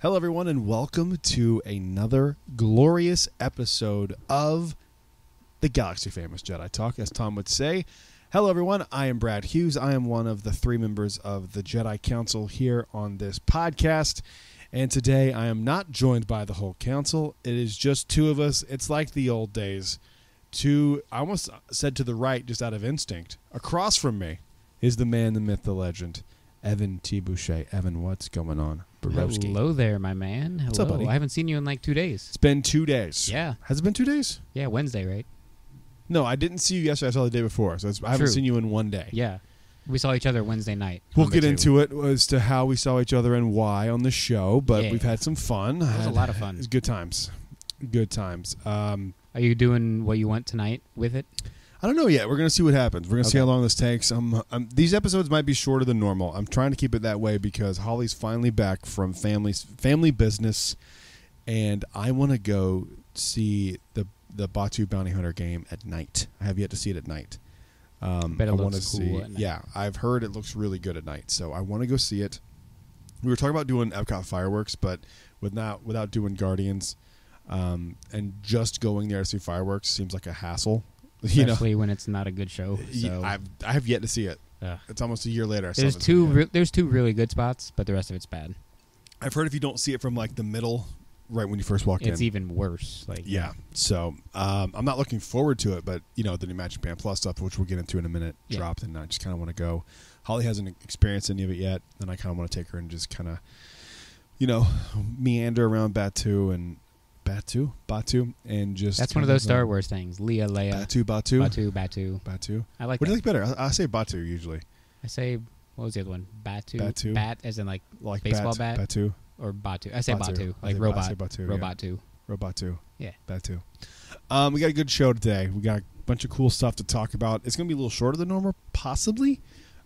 Hello, everyone, and welcome to another glorious episode of the Galaxy Famous Jedi Talk, as Tom would say. Hello, everyone. I am Brad Hughes. I am one of the 3 members of the Jedi Council here on this podcast. And today I am not joined by the whole council. It is just 2 of us. It's like the old days. I almost said to the right, just out of instinct. Across from me is the man, the myth, the legend, Evan T. Boucher. Evan, what's going on? Borowski. Hello there, my man. Hello. What's up, buddy? I haven't seen you in like 2 days. It's been 2 days. Yeah. Has it been 2 days? Yeah, Wednesday, right? No, I didn't see you yesterday. I saw the day before. So I haven't seen you in 1 day. Yeah. We saw each other Wednesday night. We'll get into it as to how we saw each other and why on the show, but we've had some fun. It was a lot of fun. It was good times. Good times. Are you doing what you want tonight with it? I don't know yet. We're going to see what happens. We're going to see how long this takes. These episodes might be shorter than normal. I'm trying to keep it that way because Holly's finally back from family business, and I want to go see the Batuu Bounty Hunter game at night. I have yet to see it at night. Bet it looks cool at night. Yeah, I've heard it looks really good at night, so I want to go see it. We were talking about doing Epcot fireworks, but without doing Guardians, and just going there to see fireworks seems like a hassle. Especially when it's not a good show. So. I have yet to see it. It's almost a year later. There's two really good spots, but the rest of it's bad. I've heard if you don't see it from like the middle, right when you first walk in, it's even worse. So I'm not looking forward to it, but the new Magic Band Plus stuff, which we'll get into in a minute, dropped, and I just kind of want to go. Holly hasn't experienced any of it yet, and I kind of want to take her and just kind of, meander around Batuu, and just. That's one of those Star Wars things. Leia. Batuu. I like. What do you like better? I say Batuu usually. I say, what was the other one? Batu. Bat, as in like baseball bat. Batuu. Or Batuu. I say Batuu. Like robot. I say Batuu. Robot-2. Robot-2. Yeah. Batuu. We got a good show today. We got a bunch of cool stuff to talk about. It's going to be a little shorter than normal, possibly.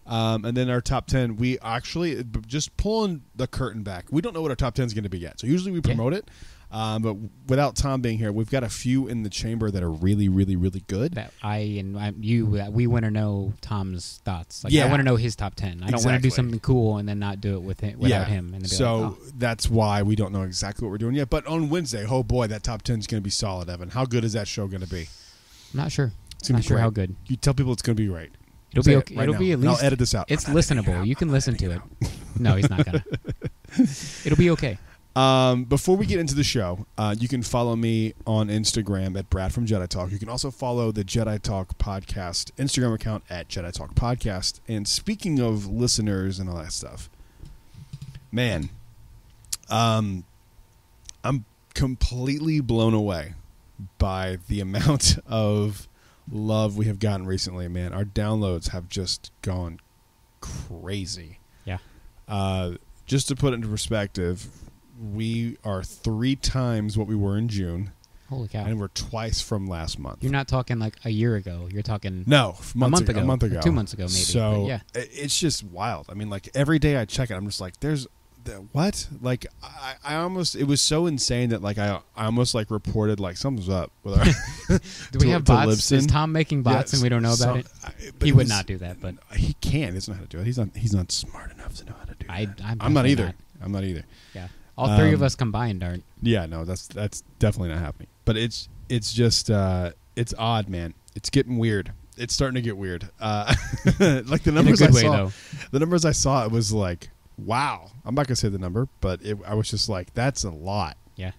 And then our top 10, we actually, just pulling the curtain back, we don't know what our top 10 is going to be yet. So usually we promote it. But without Tom being here, we've got a few in the chamber that are really, really, really good. That we want to know Tom's thoughts. I want to know his top 10. I don't want to do something cool and then not do it without him. And then that's why we don't know exactly what we're doing yet. But on Wednesday, oh boy, that top 10 is going to be solid, Evan. How good is that show going to be? I'm not sure. Not sure how good. You tell people it's going to be right. It'll be okay. It'll be at least. I'll edit this out. It's listenable. You can listen to it. No, he's not gonna. It'll be okay. Before we get into the show, you can follow me on Instagram at Brad from Jedi Talk. You can also follow the Jedi Talk Podcast Instagram account at Jedi Talk Podcast. And speaking of listeners and all that stuff, man, I'm completely blown away by the amount of love we have gotten recently, man. Our downloads have just gone crazy. Yeah. Just to put it into perspective, we are 3 times what we were in June. Holy cow. And we're twice from last month. You're not talking like a year ago. You're talking a month ago. 2 months ago, maybe. So yeah. It's just wild. I mean, like every day I check it, I'm just like, what? Like I almost, it was so insane that like I almost like reported like something's up with our Do we have bots? Is Tom making bots and we don't know about it? He would not do that, but he can. He doesn't know how to do it. He's not smart enough to know how to do that. I'm not either. I'm not either. Yeah. All 3 of us combined aren't. Yeah, no, that's definitely not happening. But it's just it's odd, man. It's getting weird. It's starting to get weird. Like the numbers in a good I way, saw. though. The numbers I saw, it was like, wow. I'm not gonna say the number, but I was just like, that's a lot. Yeah.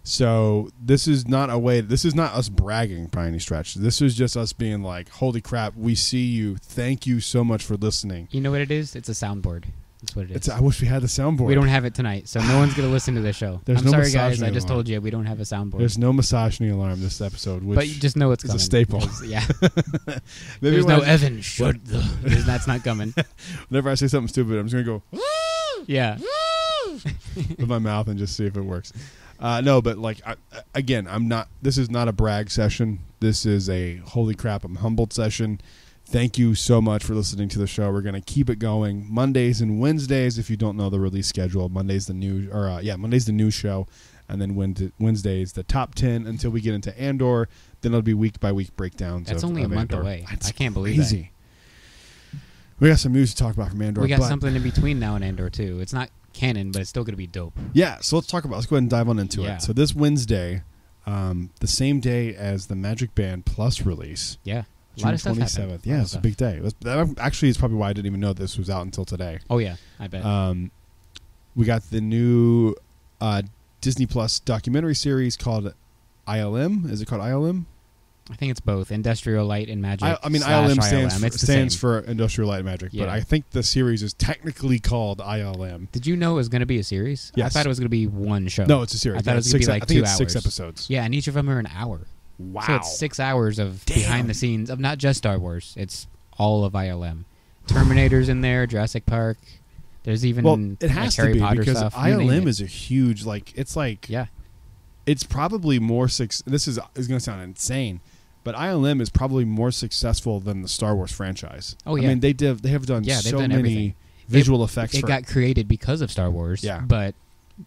So this is not us bragging by any stretch. This is just us being like, holy crap, we see you. Thank you so much for listening. You know what it is? It's a soundboard. That's what it is. I wish we had the soundboard. We don't have it tonight, so no one's going to listen to this show. I'm sorry, guys. I just told you we don't have a soundboard. There's no misogyny alarm this episode, which but you just know it's coming. It's a staple. Yeah. There's no Evan. That's not coming. Whenever I say something stupid, I'm just going to go, woo! Yeah. Woo! with my mouth and just see if it works. No, but like, again, this is not a brag session. This is a holy crap, I'm humbled session. Thank you so much for listening to the show. We're going to keep it going Mondays and Wednesdays. If you don't know the release schedule, Monday's the new show, and then Wednesdays the top 10 until we get into Andor. Then it'll be week by week breakdowns. That's only a month away. I can't believe that. We got some news to talk about from Andor. We got something in between now and Andor too. It's not canon, but it's still going to be dope. Yeah, so let's go ahead and dive on into it. So this Wednesday, the same day as the Magic Band Plus release. Yeah. June 27th. Yeah, it's a big day. That actually is probably why I didn't even know this was out until today. Oh, yeah, I bet. We got the new Disney Plus documentary series called ILM. Is it called ILM? I think it's both Industrial Light and Magic. ILM stands for Industrial Light and Magic, but I think the series is technically called ILM. Did you know it was going to be a series? Yes. I thought it was going to be one show. No, it's a series. I thought it was going to be like 2 hours. 6 episodes. Yeah, and each of them are an hour. Wow. So it's 6 hours of behind the scenes of not just Star Wars. It's all of ILM. Terminator's in there, Jurassic Park. There's even it has Harry to be Potter because stuff. ILM is a huge it's probably more this is going to sound insane, but ILM is probably more successful than the Star Wars franchise. Oh yeah, I mean they have done so many everything. Visual effects. It got created because of Star Wars. Yeah, but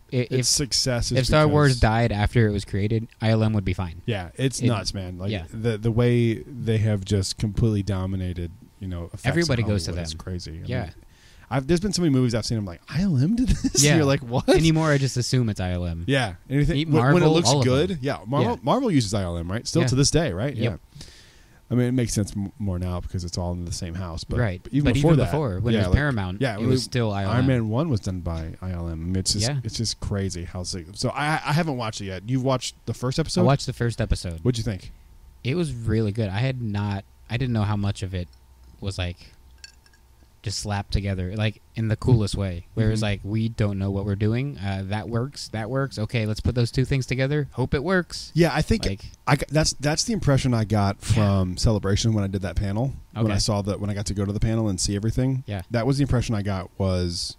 its success is if Star Wars died after it was created, ILM would be fine. Yeah, it's nuts, man. Like the way they have just completely dominated. Effects everybody goes to them. It's crazy. I mean, there's been so many movies I've seen. I'm like, ILM did this. Yeah, you're like, what? Anymore, I just assume it's ILM. Yeah, anything Marvel, when it looks good. Yeah, Marvel uses ILM, right? Still to this day, right? Yep. Yeah. I mean, it makes sense more now because it's all in the same house. But right. Even before when it was Paramount, it was still ILM. Iron Man 1 was done by ILM. I mean, it's just crazy how sick. So I haven't watched it yet. You've watched the first episode? I watched the first episode. What'd you think? It was really good. I didn't know how much of it was like just slapped together, like in the coolest way. Where it's like, we don't know what we're doing. That works. Okay, let's put those two things together. Hope it works. Yeah, I think that's the impression I got from Celebration when I did that panel. Okay. When I got to go to the panel and see everything. Yeah, that was the impression I got. Was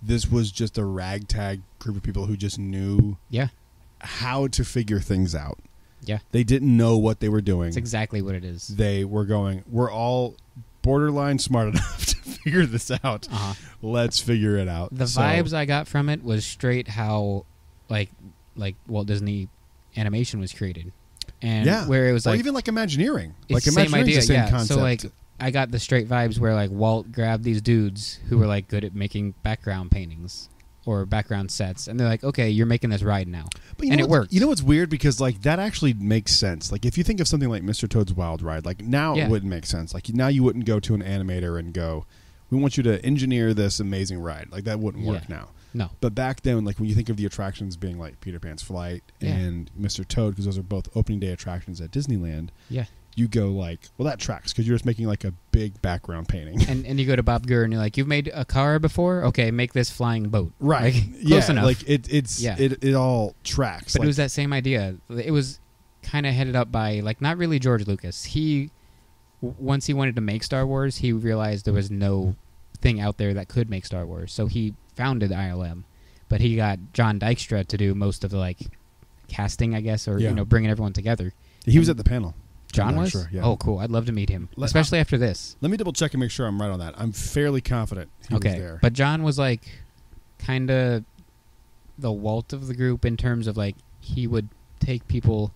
this was just a ragtag group of people who just knew how to figure things out. Yeah, they didn't know what they were doing. It's exactly what it is. They were going, we're all borderline smart enough to figure this out. Let's figure it out. The vibes I got from it was straight how like Walt Disney animation was created. And where it was like, even like Imagineering. It's like the same idea, the same concept. So like I got the straight vibes where like Walt grabbed these dudes who were like good at making background paintings or background sets, and they're like, okay, you're making this ride now. And it worked. You know what's weird? Because like that actually makes sense. Like if you think of something like Mr. Toad's Wild Ride, like now it wouldn't make sense. Like now you wouldn't go to an animator and go, we want you to engineer this amazing ride. Like that wouldn't work now. No. But back then, like when you think of the attractions being like Peter Pan's Flight and Mr. Toad, because those are both opening day attractions at Disneyland. Yeah. You go like, well, that tracks because you're just making like a big background painting. And you go to Bob Gurr and you're like, you've made a car before? Okay, make this flying boat. Right. Like, close enough. Like it all tracks. But it was that same idea. It was kind of headed up by like not really George Lucas. Once he wanted to make Star Wars, he realized there was no thing out there that could make Star Wars. So he founded ILM. But he got John Dykstra to do most of the like casting, I guess, or bringing everyone together. He was at the panel. John was? Sure, yeah. Oh, cool. I'd love to meet him, especially after this. Let me double check and make sure I'm right on that. I'm fairly confident he was there. But John was like kind of the Walt of the group in terms of like he would take people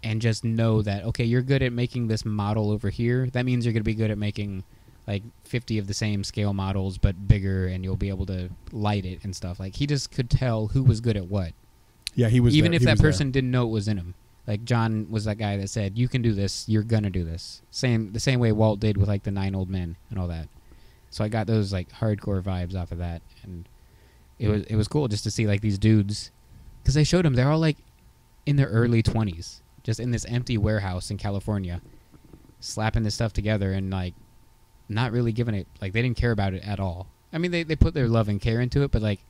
and just know that, okay, you're good at making this model over here. That means you're going to be good at making like 50 of the same scale models but bigger, and you'll be able to light it and stuff. Like he just could tell who was good at what. Yeah, he was. Even if that person didn't know it was in him. Like John was that guy that said, "You can do this. You're gonna do this." The same way Walt did with like the 9 Old Men and all that. So I got those like hardcore vibes off of that, and it was cool just to see like these dudes, because they showed them they're all like in their early 20s, just in this empty warehouse in California, slapping this stuff together and like not really giving it, like they didn't care about it at all. I mean, they put their love and care into it, but like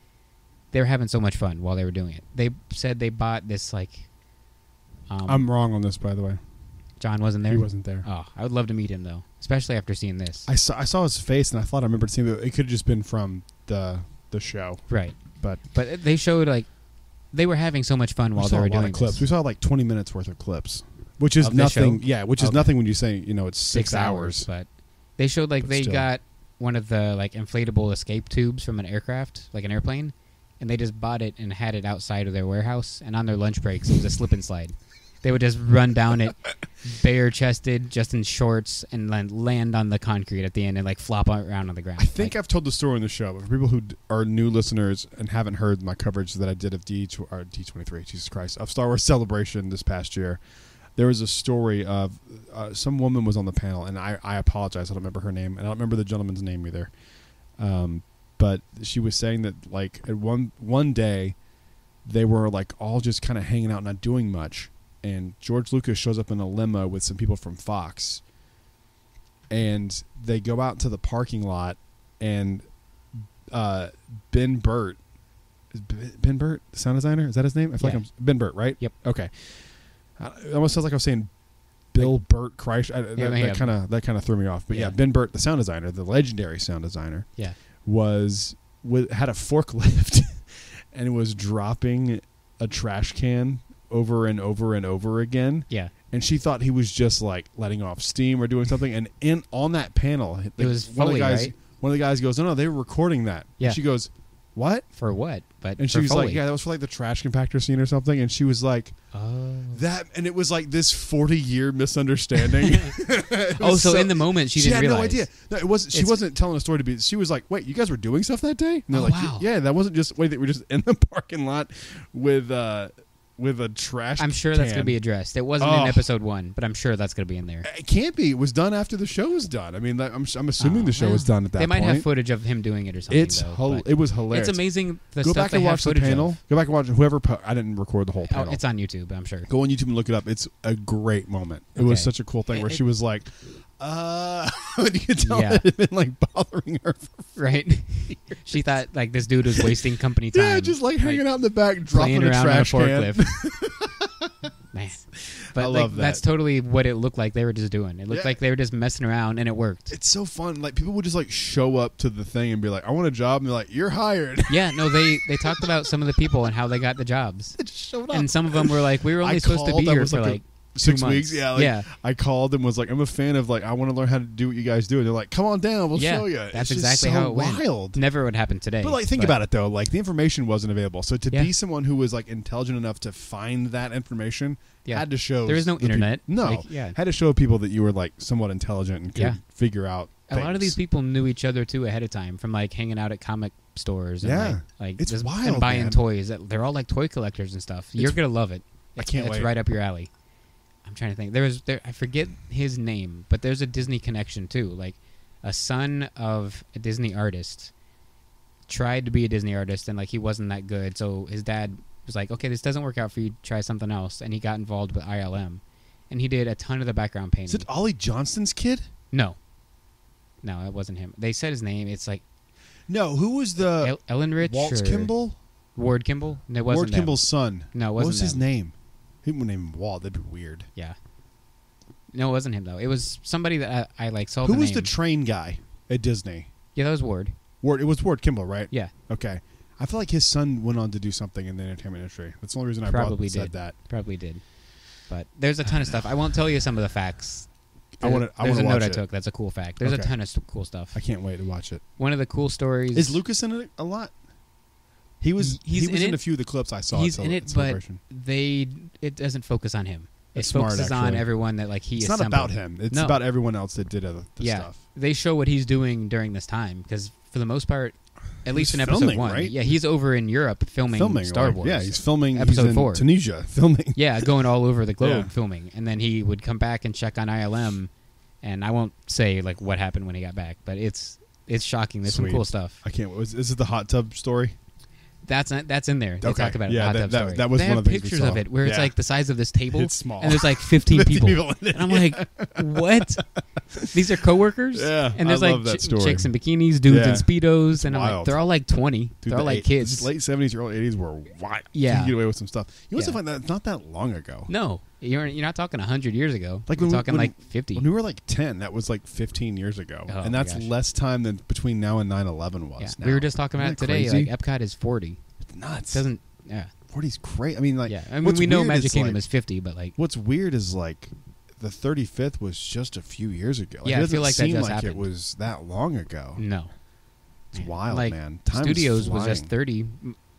they were having so much fun while they were doing it. They said they bought this like. I'm wrong on this, by the way. John wasn't there? He wasn't there. Oh, I would love to meet him, though, especially after seeing this. I saw his face, and I thought I remembered seeing it. It could have just been from the show. Right. But they showed, like, they were having so much fun while they were doing clips. this. We saw, like, 20 minutes worth of clips, which is nothing. Yeah, which is nothing when you say, it's 6 hours. But they showed, like, they got one of the, like, inflatable escape tubes from an aircraft, like an airplane, and they just bought it and had it outside of their warehouse, and on their lunch breaks, it was a slip and slide. They would just run down it, bare-chested, just in shorts, and then land on the concrete at the end and like flop around on the ground. I think I've told the story on the show, but for people who are new listeners and haven't heard my coverage that I did of D23, Jesus Christ, of Star Wars Celebration this past year, there was a story of some woman was on the panel, and I apologize, I don't remember her name, and I don't remember the gentleman's name either. But she was saying that like at one day they were like all just kind of hanging out, not doing much. And George Lucas shows up in a limo with some people from Fox, and they go out to the parking lot, and Ben Burt, the sound designer, is that his name? I feel like I'm Ben Burt, right? Yep. Okay. It almost sounds like I was saying Bill Burt Kreischer. That kind of threw me off. But yeah, Ben Burt, the sound designer, the legendary sound designer, had a forklift and was dropping a trash can over and over and over again. Yeah. And she thought he was just like letting off steam or doing something. And on that panel, it was Foley, right? One of the guys goes, "No, they were recording that." Yeah. And she goes, "What? For what?" And she was Foley. like, "Yeah, that was for like the trash compactor scene or something." And she was like, "Oh, that," and it was like this 40-year misunderstanding. So in the moment she didn't had realize. no idea. No, it wasn't. She wasn't telling a story to be. She was like, "Wait, you guys were doing stuff that day?" And they're like, wow. "Yeah, that wasn't just. Wait, they were just in the parking lot with a trash." I'm sure that's going to be addressed. It wasn't in episode 1, but I'm sure that's going to be in there. It can't be. It was done after the show was done. I mean, I'm assuming the show was done at that point. They might have footage of him doing it or something. It was hilarious. It's amazing. Go back and watch the panel. Go back and watch whoever. I didn't record the whole panel. It's on YouTube, I'm sure. Go on YouTube and look it up. It's a great moment. It was such a cool thing where she was like, you could tell it had been like bothering her right. She thought like this dude was wasting company time. Yeah, just like hanging out in the back, dropping a trash can. Man, but I like, love that. That's totally what it looked like they were just doing. It looked like they were just messing around, and it worked. It's so fun. Like people would just like show up to the thing and be like, "I want a job," and they're like, "You're hired." Yeah, no, they talked about some of the people and how they got the jobs. They just showed up, and some of them were like, "We were only supposed to be here for like 6 months. weeks." Yeah, I called and was like, "I'm a fan of like I want to learn how to do what you guys do." And they're like, "Come on down, we'll show you." That's it's exactly so how it went. Wild. Never would happen today. But like, think about it though. Like the information wasn't available, so to be someone who was like intelligent enough to find that information had to show. There was no internet. Had to show people that you were like somewhat intelligent and could figure out. A lot of these people knew each other too ahead of time from like hanging out at comic stores. And, like it's just wild. And buying man. toys. They're all like toy collectors and stuff. You're gonna love it. I can't wait. It's right up your alley. I'm trying to think. I forget his name, but there's a Disney connection too. Like a son of a Disney artist tried to be a Disney artist, and like he wasn't that good. So his dad was like, "Okay, this doesn't work out for you. Try something else." And he got involved with ILM, and he did a ton of the background painting. Is it Ollie Johnston's kid? No, it wasn't him. They said his name. It's like who was the Ellen Rich? Walt Kimball? Ward Kimball? No, it wasn't Ward Kimball's son. No, it wasn't. What was his them. name? He would name him Walt. That'd be weird. Yeah. No, it wasn't him though. It was somebody that I like saw. Who was the train guy at Disney? Yeah, that was Ward. It was Ward Kimball, right? Yeah. Okay. I feel like his son went on to do something in the entertainment industry. That's the only reason I said that. Probably did. But there's a ton of stuff. I won't tell you some of the facts. There's a note I took. That's a cool fact. There's a ton of cool stuff. I can't wait to watch it. One of the cool stories. Is Lucas in it a lot? He was in a few of the clips I saw. He's in it, but it doesn't focus on him. It focuses on everyone that like he It's assembled. not about him. It's about everyone else that did the stuff. They show what he's doing during this time because for the most part, at least in episode 1, right? yeah, he's over in Europe filming Star Wars. Yeah, he's filming episode 4. Tunisia filming. Yeah, going all over the globe filming, and then he would come back and check on ILM. And I won't say like what happened when he got back, but it's shocking. There's some cool stuff. I can't. Is it the hot tub story? That's in there. They talk about it. Yeah, in the hot tub story. that was they one have of the things pictures we saw. of it where it's like the size of this table. It's small, and there's like 15 people. in it. And I'm like, what? These are coworkers. Yeah, and there's I like love that story. chicks in bikinis, dudes in speedos, and I'm wild. like, they're all like 20. Dude, they're all like kids. Late 70s, early 80s were wild. Yeah, you can get away with some stuff. You also find that it's not that long ago. No, you're not talking 100 years ago. Like we're talking like 50. When we were like 10, that was like 15 years ago, and that's less time than between now and 9/11 was. Yeah. Now. We were just talking about it today. Crazy? Like Epcot is 40. It's nuts. Doesn't 40's great. I mean, like, I mean, we know Magic Kingdom is 50, but like, what's weird is like the 35th was just a few years ago. Like, yeah, it I feel like seem that just like happened. it was that long ago. No, it's wild, like, man. Time Studios is was just 30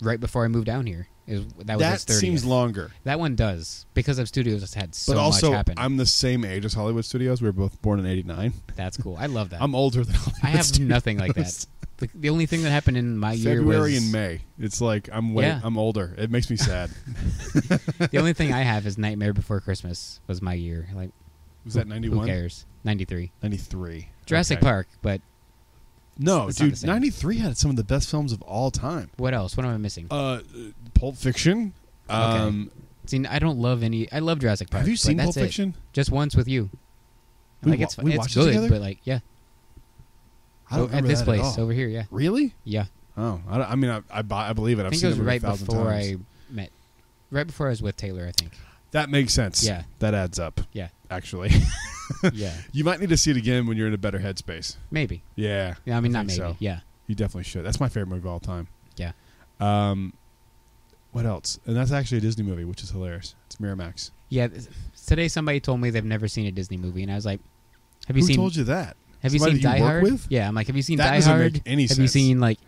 right before I moved down here. That was his 30th. Seems longer. That one does, because of studios has had so But also, much happen. I'm the same age as Hollywood Studios. We were both born in '89. That's cool. I love that. I'm older than Hollywood I have Studios. nothing like that. The only thing that happened in my year February was and May. It's like I'm older. It makes me sad. the only thing I have is Nightmare Before Christmas was my year. Like, was that 91? Who cares? 93. 93. Jurassic Okay. Park, but No, it's not the dude, same. 93 had some of the best films of all time. what else? What am I missing? Pulp Fiction. See, I don't love any. I love Jurassic Park. Have you but seen that's Pulp it. Fiction? Just once with you. We Like wa- it's we it's watched it good, together? but like yeah. I don't at remember this that at place all. over here, yeah, Really? yeah. Oh, I mean, I believe it. I I've think seen it was movie right 1,000 before times. I met. Right before I was with Taylor, I think. That makes sense. Yeah. That adds up. Yeah. Actually. Yeah. You might need to see it again when you're in a better headspace. Maybe. Yeah. Yeah. I mean, not think maybe. so. Yeah. You definitely should. That's my favorite movie of all time. Yeah. What else? And that's actually a Disney movie, which is hilarious. It's Miramax. Yeah. Today, somebody told me they've never seen a Disney movie, and I was like, "Have you Who seen? told you that? Have you Somebody seen that Die work Hard? with? Yeah. I'm like, have you seen That Die doesn't Hard? make any have sense. you seen like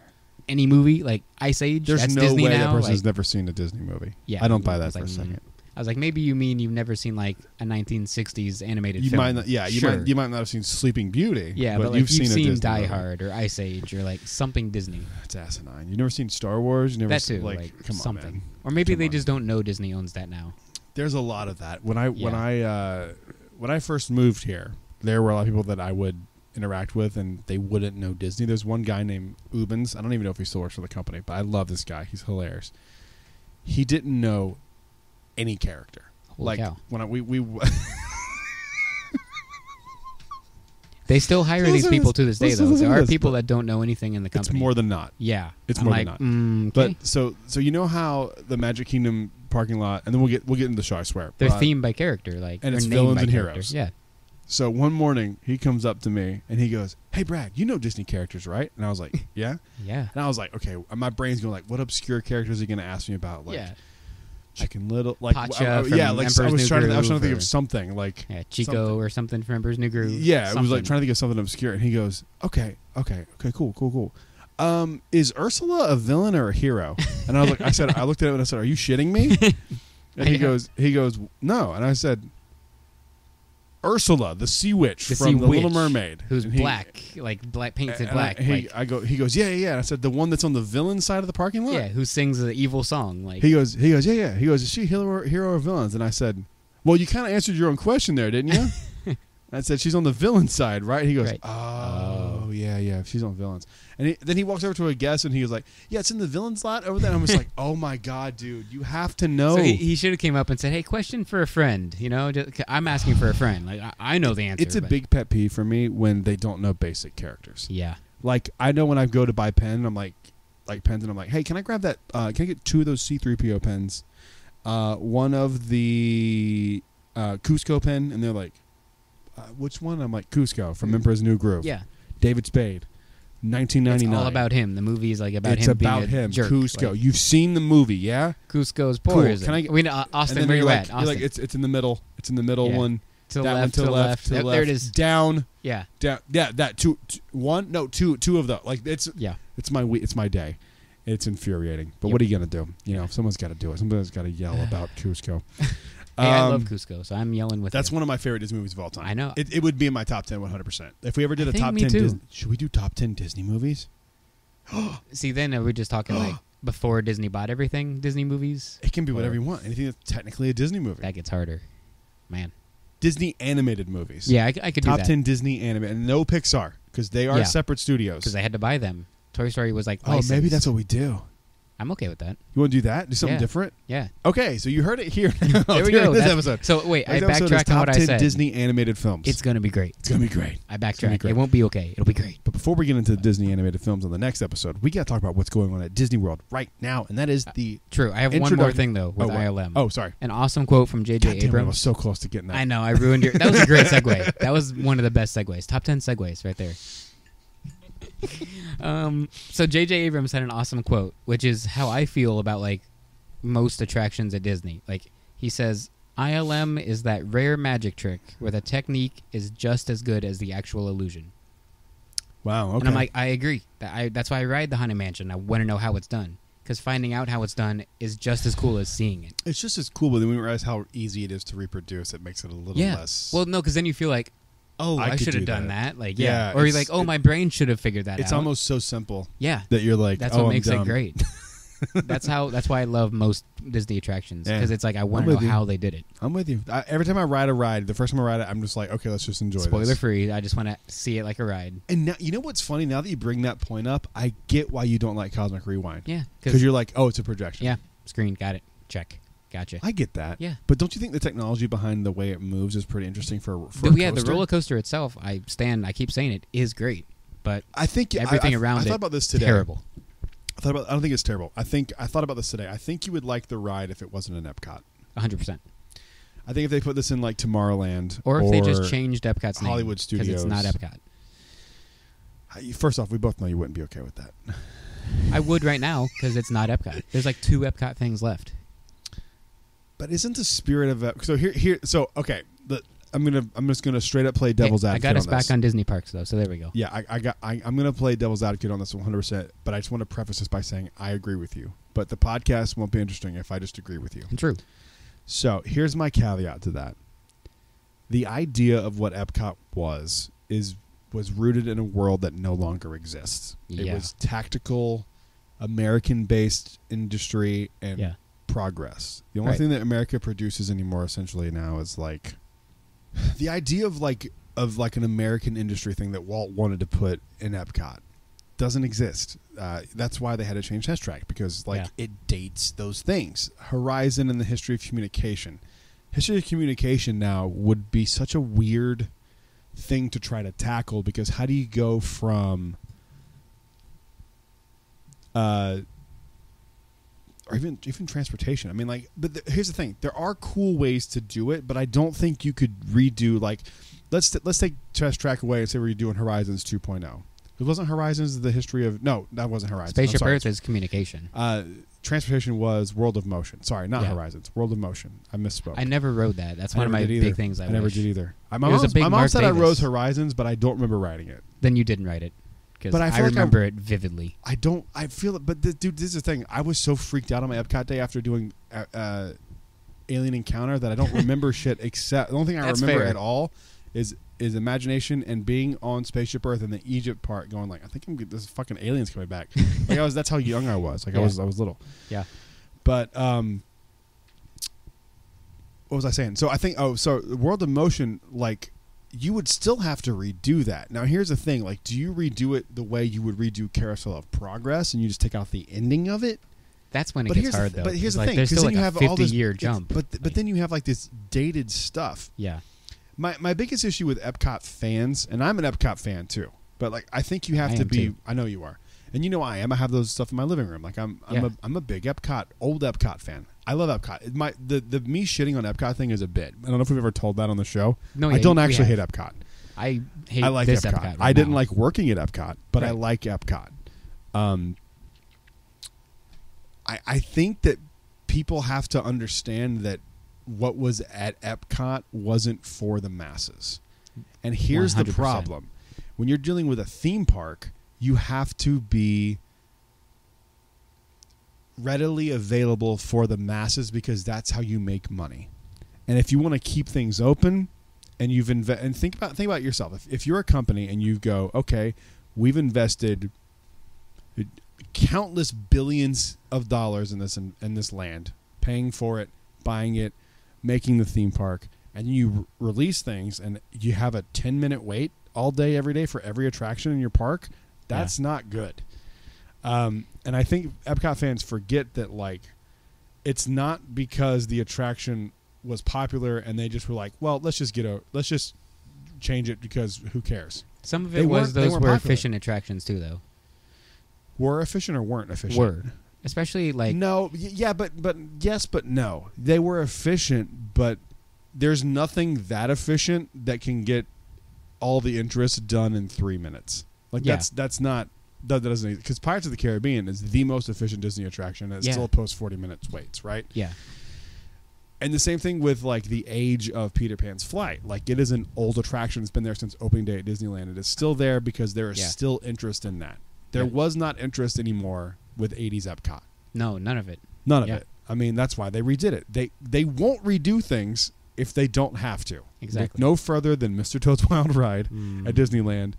any movie like Ice Age? There's That's no Disney way now. that person has Like, never seen a Disney movie. yeah. I don't buy I that was for like, a second. I was like, maybe you mean you've never seen like a 1960s animated You film. might not, yeah, Sure. you might not have seen Sleeping Beauty. Yeah, but but like, you've seen a Disney Die movie. Hard or Ice Age or like something Disney. That's asinine. You've never seen Star Wars. You never That seen, too, like come something. on, man. Or maybe Come they on. just don't know Disney owns that now. There's a lot of that. When I first moved here, there were a lot of people that I would interact with, and they wouldn't know Disney. There's one guy named Ubens. I don't even know if he still works for the company, but I love this guy. He's hilarious. He didn't know any character. Holy cow. When we They still hire these Listen to people this. to this day, Listen though. to There are this. people that don't know anything in the it's company. more than not. Yeah. It's I'm more like, than not. okay. But so you know how the Magic Kingdom parking lot, and then we'll get into the show, I swear. They're But- themed by character, like and or it's named villains by and character. heroes. Yeah. So one morning he comes up to me and he goes, "Hey Brad, you know Disney characters, right?" And I was like, "Yeah." Yeah. And I was like, "Okay." My brain's going like, "What obscure characters are you going to ask me about?" Like yeah. Chicken Little, like Pacha from yeah, like Emperor's I was New trying to think Groove of something like Yeah. Chico something. or something from Emperor's New Groove. Yeah, it was like Something. trying to think of something obscure, and he goes, "Okay, cool. Is Ursula a villain or a hero?" And I was like, I looked at him and I said, "Are you shitting me?" And he goes, "No." And I said, "Ursula, the sea witch The from sea The Little witch, Mermaid, who's And he- black, like black painted and black. He goes, yeah. And I said, "The one that's on the villain side of the parking lot." yeah, who sings the evil song? Like He goes, yeah. He goes, "Is she hero or villains?" And I said, "Well, you kind of answered your own question there, didn't you?" I said, "She's on the villain side, right?" He goes, Right. "Oh, yeah, she's on villains." And then he walks over to a guest and he was like, "Yeah, it's in the villains lot over there." And I'm just like, "Oh my god, dude, you have to know." So he should have came up and said, "Hey, question for a friend." You know, I'm asking for a friend. Like I know the answer. It's a but- big pet peeve for me when they don't know basic characters. Yeah. Like I know when I go to buy pen, I'm like pens, and I'm like, "Hey, can I grab that? Can I get 2 of those C3PO pens? One of the Cusco pen?" And they're like, "Which one?" I'm like, "Cusco from Emperor's New Groove." Yeah. David Spade, 1999. It's all about him. The movie is like about It's him about being a him. jerk. Cusco. Like, You've seen the movie, yeah? Cusco's Cool. poison. Can I- I mean, And Austin, then where you're you like, at? you're Austin. like, it's in the middle. It's in the middle Yeah. one. to the That left, one to the left. To the Yep, left. there it is. Down. Yeah. Down. Yeah. That two of those. Like it's Yeah. It's my day. It's infuriating. But Yep. what are you gonna do? You know, someone's got to do it. Somebody's got to yell about Cusco. Hey, I love Cusco, so I'm yelling with That's you. one of my favorite Disney movies of all time. I know. It would be in my top 10 100%. If we ever did I a think top me 10 too. Disney, should we do top 10 Disney movies? See, then we're just talking like before Disney bought everything, Disney movies. It can be whatever you want. Anything that's technically a Disney movie. That gets harder. Man. Disney animated movies. Yeah, I could do Top that. 10 Disney animated. And no Pixar, because they are Yeah. separate studios. Because I had to buy them. Toy Story was like Oh, maybe licensed. that's what we do. I'm okay with that. You want to do that? Do something Yeah. different? Yeah. Okay, so you heard it here. There we During go. This That's- episode. So wait, I This episode is backtracked on top what I 10 said. Disney animated films. It's gonna be great. It's going to be great. I gonna be backtracked. great. It won't be okay. It'll be great. But before we get into the Disney animated films on the next episode, we got to talk about what's going on at Disney World right now, and that is the True. I have one more introduction- thing though with what? ILM. Oh, sorry. An awesome quote from J.J. God damn it, I Abrams. was so close to getting that. I know. I ruined your. That was a great segue. That was one of the best segues. Top 10 segues right there. So J.J. Abrams had an awesome quote, which is how I feel about like most attractions at Disney. Like he says, ILM is that rare magic trick where the technique is just as good as the actual illusion. Wow, okay. And I'm like, I agree. That's why I ride the Haunted Mansion. I want to know how it's done because finding out how it's done is just as cool as seeing it. It's just as cool, but then when you realize how easy it is to reproduce, it makes it a little less. Well, no, because then you feel like, oh, I could should have do done that. that. Like, Yeah, or you're like, oh, my brain should have figured that out. It's almost so simple. Yeah. That you're like, That's oh, what I'm makes dumb. it great. That's why I love most Disney attractions, Yeah. because it's like I want I'm to know with you. how they did it. I'm with you. Every time I ride a ride, the first time I ride it, I'm just like, okay, let's just enjoy Spoiler this. free. I just want to see it like a ride. And now, you know what's funny? Now that you bring that point up, I get why you don't like Cosmic Rewind. Yeah. Because you're like, oh, it's a projection. Yeah. Screen. Got it. Check. Gotcha. I get that. Yeah. But don't you think the technology behind the way it moves is pretty interesting for a Yeah, coaster? the roller coaster itself, I keep saying it, is great. But I think everything around I it, thought about this today. terrible. I don't think it's terrible. I thought about this today. I think you would like the ride if it wasn't an Epcot. 100%. I think if they put this in like Tomorrowland Or if they just changed Epcot's name. Hollywood Studios. Because it's not Epcot. First off, we both know you wouldn't be okay with that. I would right now because it's not Epcot. There's like 2 Epcot things left. But isn't the spirit of so here? So okay, I'm just gonna straight up play devil's I advocate. got us on back this. on Disney parks though, so there we go. Yeah, I'm gonna play devil's advocate on this 100%. But I just want to preface this by saying I agree with you. But the podcast won't be interesting if I just agree with you. True. So here's my caveat to that. The idea of what Epcot was rooted in a world that no longer exists. Yeah. It was tactical, American-based industry and progress. The only thing that America produces anymore, essentially now, is like the idea of an American industry thing that Walt wanted to put in Epcot doesn't exist. That's why they had to change Test Track, because it dates those things. Horizon and the history of communication. History of communication now would be such a weird thing to try to tackle, because how do you go from or even transportation? I mean, but here's the thing: there are cool ways to do it, but I don't think you could redo let's take Test Track away and say we're doing Horizons 2.0. It wasn't Horizons the history of that wasn't Horizons. Spaceship Earth is communication. Transportation was World of Motion. Sorry, not Horizons. World of Motion. I misspoke. I never rode that. That's one of my big things. I never wish. did either. My was a mom big said I Mark rode Davis. Horizons, but I don't remember riding it. Then you didn't ride it. Because But I I feel like remember it vividly. I don't. I feel it. But dude, this is the thing. I was so freaked out on my Epcot day after doing Alien Encounter that I don't remember shit. Except the only thing I That's remember fair. at all is imagination and being on Spaceship Earth in the Egypt part, going like, I think this fucking aliens coming back. That's how young I was. I was little. Yeah. But what was I saying? So I think World of Motion, you would still have to redo that. Now here's the thing: do you redo it the way you would redo Carousel of Progress, and you just take out the ending of it? That's when it gets hard, though. But here's the like, thing: there's because still then like you have a all this 50-year jump. But then you have this dated stuff. Yeah. My biggest issue with Epcot fans, and I'm an Epcot fan too, but I think you have to be. Too. I know you are, and you know I am. I have those stuff in my living room. I'm a big old Epcot fan. I love Epcot. The me shitting on Epcot thing is a bit. I don't know if we've ever told that on the show. No, I don't actually hate Epcot. I like this Epcot. Epcot right I didn't now. like working at Epcot, but I like Epcot. I think that people have to understand that what was at Epcot wasn't for the masses. And here's 100%. the problem. When you're dealing with a theme park, you have to be readily available for the masses, because that's how you make money. And if you want to keep things open, and and think about yourself. If you're a company and you go, okay, we've invested countless billions of dollars in this land, paying for it, buying it, making the theme park, and you release things and you have a 10-minute wait all day every day for every attraction in your park, that's not good. And I think Epcot fans forget that it's not because the attraction was popular and they just were like, well, let's just change it because who cares. Some of it was those were efficient attractions too, though. Were efficient or weren't efficient? Were. Especially no, yeah, but yes, but no. They were efficient, but there's nothing that efficient that can get all the interest done in 3 minutes. That's not. That doesn't, because Pirates of the Caribbean is the most efficient Disney attraction, and it still posts 40 minutes waits, right? Yeah. And the same thing with the age of Peter Pan's Flight. It is an old attraction. It's been there since opening day at Disneyland. It is still there because there is still interest in that. There was not interest anymore with 80s Epcot. No, none of it. None of it. I mean, that's why they redid it. They won't redo things if they don't have to. Exactly. Look no further than Mr. Toad's Wild Ride at Disneyland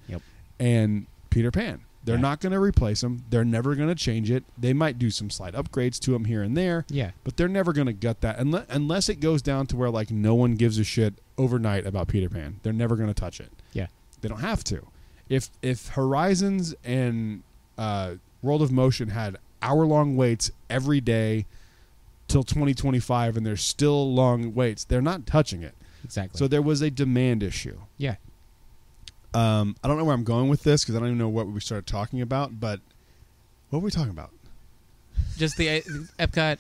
and Peter Pan. They're not going to replace them. They're never going to change it. They might do some slight upgrades to them here and there. Yeah. But they're never going to gut that unless it goes down to where like no one gives a shit overnight about Peter Pan. They're never going to touch it. Yeah. They don't have to. If Horizons and World of Motion had hour-long waits every day till 2025 and there's still long waits, they're not touching it. Exactly. So there was a demand issue. Yeah. I don't know where I'm going with this because I don't even know what we started talking about, but what were we talking about? Just the Epcot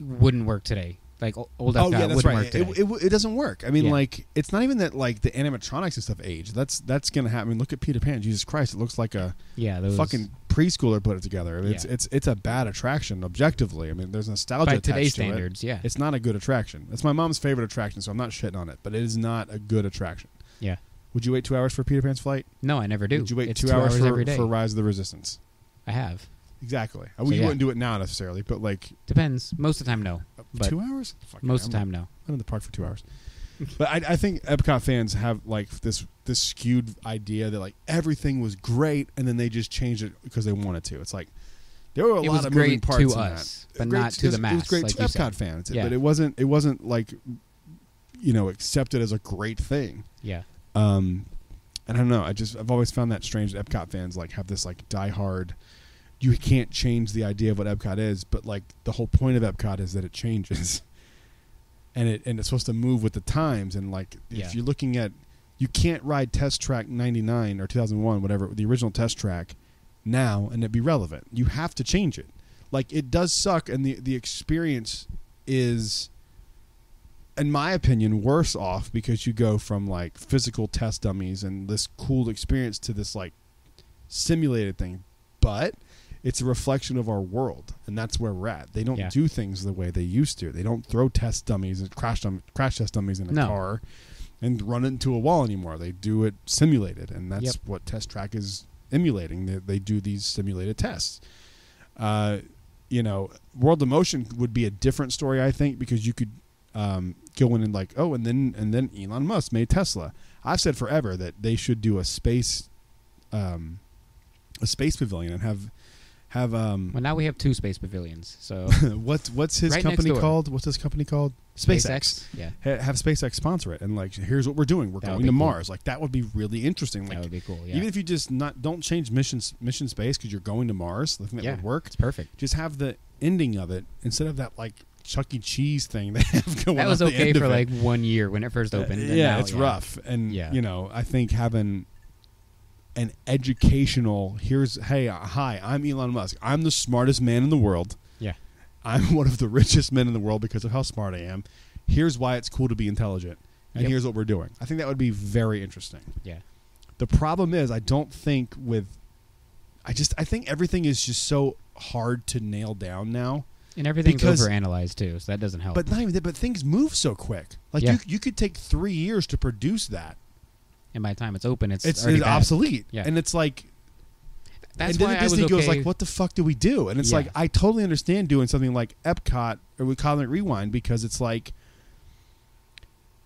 wouldn't work today. Like old Epcot wouldn't work today. It doesn't work. I mean, like, it's not even that like the animatronics and stuff age. That's going to happen. I mean, look at Peter Pan. Jesus Christ, it looks like a fucking preschooler put it together. I mean, it's a bad attraction objectively. I mean, there's nostalgia by attached today's to standards. It. It's not a good attraction. It's my mom's favorite attraction, so I'm not shitting on it. But it is not a good attraction. Yeah. Would you wait 2 hours for Peter Pan's flight? No, I never do. Would you wait 2 hours for Rise of the Resistance? I have. Exactly. So, you wouldn't do it now necessarily, but like... Depends. Most of the time, no. 2 hours? Most of the time, no. I'm in the park for 2 hours. But I think Epcot fans have like this skewed idea that like everything was great and then they just changed it because they wanted to. It's like there were a lot of moving parts to in us, that. but not to the mass. It was great like to Epcot fans, but it wasn't like accepted as a great thing. Yeah. And I don't know. I've always found that strange that Epcot fans like have this like diehard. You can't change the idea of what Epcot is, but like the whole point of Epcot is that it changes, and it's supposed to move with the times. And like if you're looking at, you can't ride Test Track 99 or 2001, whatever the original Test Track, now and it be relevant. You have to change it. Like it does suck, and the experience is, in my opinion, worse off because you go from like physical test dummies and this cool experience to this like simulated thing. But it's a reflection of our world, and that's where we're at. They don't do things the way they used to. They don't throw test dummies and crash test dummies in a car and run it into a wall anymore. They do it simulated, and that's what Test Track is emulating. They do these simulated tests. World of Motion would be a different story, I think, because you could go in and like, and then Elon Musk made Tesla. I've said forever that they should do a space pavilion and have well, now we have 2 space pavilions. So what's his company called? What's his company called? SpaceX. Yeah. Have SpaceX sponsor it and like, here's what we're doing. We're going to Mars. Like that would be really interesting. Like, that would be cool. Yeah. Even if you just don't change mission space because you're going to Mars. I think that would work. It's perfect. Just have the ending of it instead of that like Chuck E. Cheese thing they have going on. That was okay for like 1 year when it first opened. It's rough. And I think having an educational hi, I'm Elon Musk. I'm the smartest man in the world. Yeah. I'm one of the richest men in the world because of how smart I am. Here's why it's cool to be intelligent. And here's what we're doing. I think that would be very interesting. Yeah. The problem is I think everything is just so hard to nail down now. And everything's overanalyzed too, so that doesn't help. But not even that, but things move so quick. Like you could take 3 years to produce that. And by the time it's open, it's obsolete. Yeah. And it's like, that's and why then Disney goes like, what the fuck do we do? And it's like, I totally understand doing something like Epcot or with Cosmic Rewind because it's like,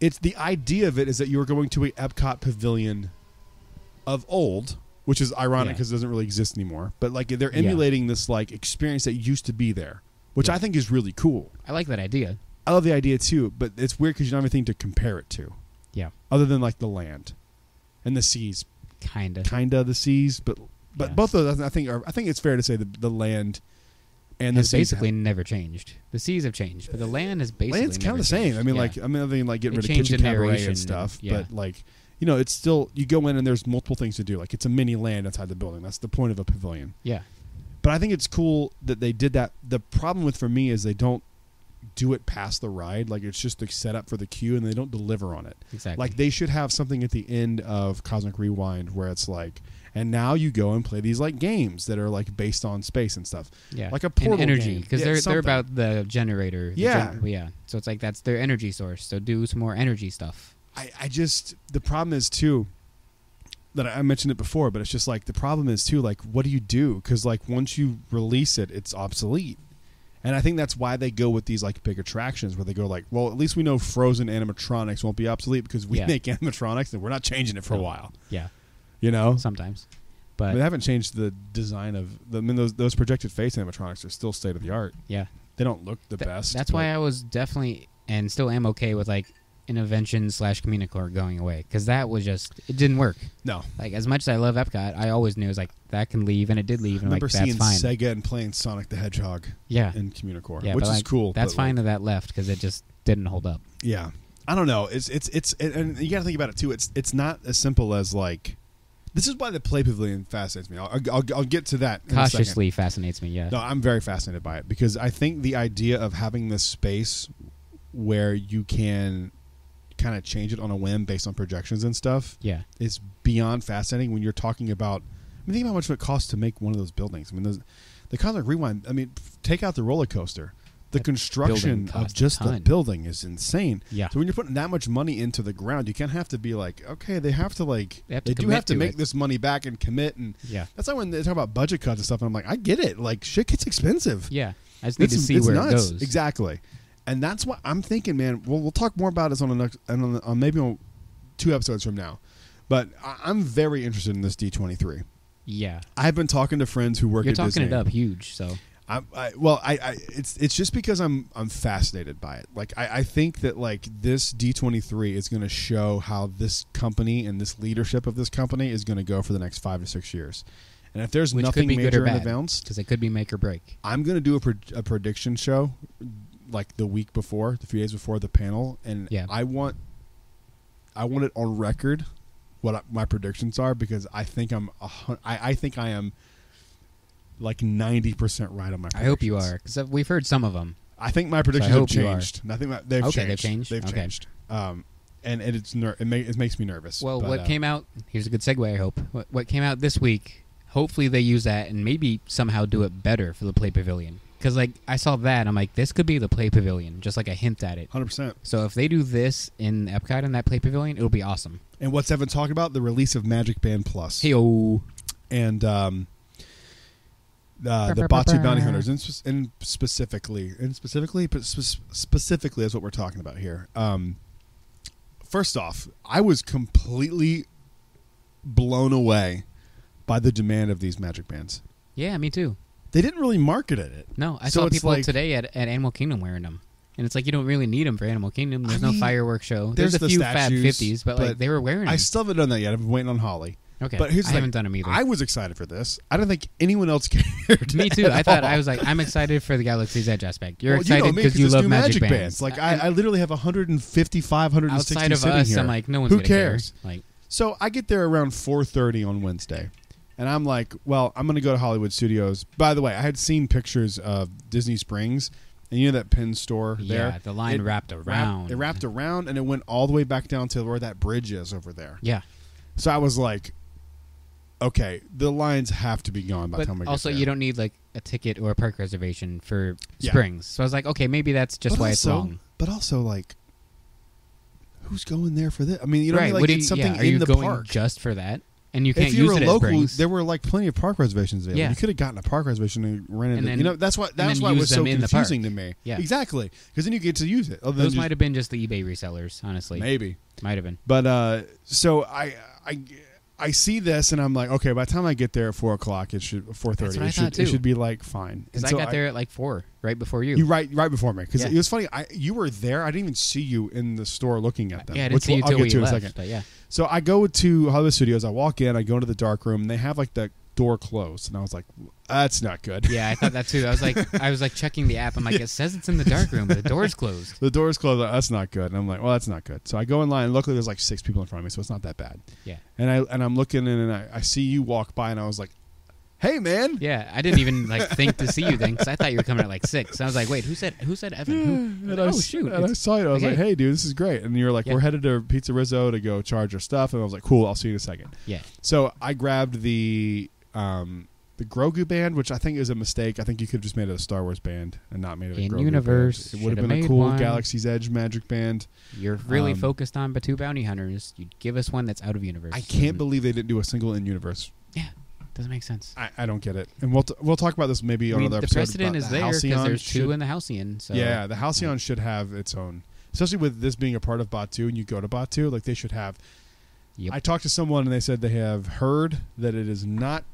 it's the idea of it is that you're going to a Epcot pavilion of old, which is ironic because it doesn't really exist anymore. But like they're emulating this like experience that used to be there, which I think is really cool. I like that idea. I love the idea too, but it's weird because you don't have anything to compare it to. Yeah. Other than like the land. And the seas, kinda the seas, but both of those I think it's fair to say the land and the seas basically never changed. The seas have changed, but the land is basically land's kind of the same. I mean, like getting rid of Kitchen Cabaret and stuff, but like it's still you go in and there's multiple things to do. Like it's a mini land inside the building. That's the point of a pavilion. Yeah, but I think it's cool that they did that. The problem for me is they don't do it past the ride. Like it's just the setup for the queue and they don't deliver on it. Exactly. Like they should have something at the end of Cosmic Rewind where it's like, and now you go and play these like games that are like based on space and stuff. Yeah. Like a portal and energy because they're about the generator. So it's like that's their energy source. So do some more energy stuff. I just the problem is too that I mentioned it before, but it's just like the problem is too like what do you do? Because like once you release it, it's obsolete. And I think that's why they go with these like big attractions where they go like, well, at least we know Frozen animatronics won't be obsolete because we make animatronics and we're not changing it for a while. Yeah. You know? Sometimes. But they haven't changed the design of I mean, those projected face animatronics are still state of the art. Yeah. They don't look the best. That's why I was definitely and still am okay with like Intervention / Communicore going away because that was just it didn't work. No, like as much as I love Epcot, I always knew it was like that can leave, and it did leave. And I remember like, seeing that's fine. Sega and playing Sonic the Hedgehog. In Communicore, which is cool. That's fine that left because it just didn't hold up. Yeah, I don't know. It's and you got to think about it too. It's not as simple as like. This is why the Play Pavilion fascinates me. I'll get to that. Cautiously fascinates me. Yeah. No, I'm very fascinated by it because I think the idea of having this space where you can kind of change it on a whim based on projections and stuff is beyond fascinating when you're talking about think about how much it costs to make one of those buildings. I mean, the Cosmic Rewind, I mean, take out the roller coaster. The construction of just the building is insane. Yeah. So when you're putting that much money into the ground, you can't have to be like, okay, they have to like, they do have to make this money back and commit. And that's why when they talk about budget cuts and stuff, and I'm like, I get it. Like, shit gets expensive. Yeah. I just need to see where it goes. Exactly. And that's what I'm thinking, man. Well, we'll talk more about this on the next, on maybe on 2 episodes from now. But I'm very interested in this D23. Yeah. I've been talking to friends who work at Disney. You're talking it up huge, so. It's just because I'm fascinated by it. Like I think that like this D23 is going to show how this company and this leadership of this company is going to go for the next 5 to 6 years. And if there's nothing major announced, because it could be make or break, I'm going to do a prediction show like the week before, the few days before the panel, and I want it on record what my predictions are because I think I think I am like 90% right on my predictions. I hope you are because we've heard some of them. I think my predictions have changed. Nothing that they've changed. They've changed. They've changed. And it makes me nervous. Well, what came out? Here's a good segue. I hope what came out this week. Hopefully they use that and maybe somehow do it better for the Play Pavilion. Because like I saw that, I'm like, this could be the Play Pavilion, just like a hint at it. 100%. So if they do this in Epcot in that Play Pavilion, it'll be awesome. And what's Evan talking about? The release of Magic Band Plus. Hey-o. And the Batu Bounty Hunters, and specifically is what we're talking about here. First off, I was completely blown away by the demand of these Magic Bands. Yeah, me too. They didn't really market it. No, I saw people today at Animal Kingdom wearing them. And it's like you don't really need them for Animal Kingdom. There's no fireworks show. There's a few Fab 50s, but like they were wearing them. I still haven't done that yet. I've been waiting on Holly. Okay, but I haven't done them either. I was excited for this. I don't think anyone else cared. Me too. I was like, I'm excited for the Galaxy's Edge aspect. You're excited because you love Magic Bands. Like I literally have 155, 160 outside of us. Here. I'm like, no one's who cares? Care. Like, so I get there around 4:30 on Wednesday, and I'm like, well, I'm going to go to Hollywood Studios. By the way, I had seen pictures of Disney Springs. And you know that Penn store there? Yeah, the line wrapped around. It wrapped around, and it went all the way back down to where that bridge is over there. Yeah. So I was like, okay, the lines have to be gone by the time we get also, there. you don't need like a ticket or a park reservation for Springs. So I was like, okay, maybe that's just why it's long. But also, like, who's going there for this? I mean, you know, right. like it's something in the park. Are you going park. just for that? And you can't if you use were it local, at Springs. there were like plenty of park reservations there. Yeah. You could have gotten a park reservation and rented it. Then, you know, that's why it was so confusing to me. Yeah. Exactly. Because then you get to use it. Those might have been just the eBay resellers, honestly. Maybe. Might have been. But so I see this and I'm like, okay, by the time I get there at 4 o'clock, it should 4:30. It should be like fine. Because I got there at like 4, right before you. You right before me. Because it was funny. You were there. I didn't even see you in the store looking at them. Yeah, I didn't see you until we left. In a second. But yeah. So I go to Hollywood Studios. I walk in. I go into the dark room. And they have like the door closed, and I was like, "That's not good." Yeah, I thought that too. I was like checking the app. I'm like, it says it's in the dark room, but the door's closed. The door's closed. That's not good. And I'm like, well, that's not good. So I go in line. And luckily, there's like 6 people in front of me, so it's not that bad. Yeah. And I'm looking in, and I see you walk by, and I was like, "Hey, man!" Yeah, I didn't even like think to see you then because I thought you were coming at like 6. I was like, wait, who said Evan? And shoot! And I saw you. I was like, "Hey, dude, this is great." And you were like, "We're headed to Pizza Rizzo to go charge our stuff." And I was like, "Cool, I'll see you in a second." Yeah. So I grabbed the Grogu band, which I think is a mistake. I think you could have just made it a Star Wars band and not made it a Grogu universe, band. It would have been a cool Galaxy's Edge Magic Band. You're really focused on Batu Bounty Hunters. You'd give us one that's out of universe. I can't believe they didn't do a single in universe. Yeah. Doesn't make sense. I don't get it. And we'll talk about this maybe on another the episode. precedent is there because there's two in the Halcyon. So. Yeah, the Halcyon should have its own, especially with this being a part of Batu, and you go to Batu, like they should have. Yep. I talked to someone and they said they have heard that it is not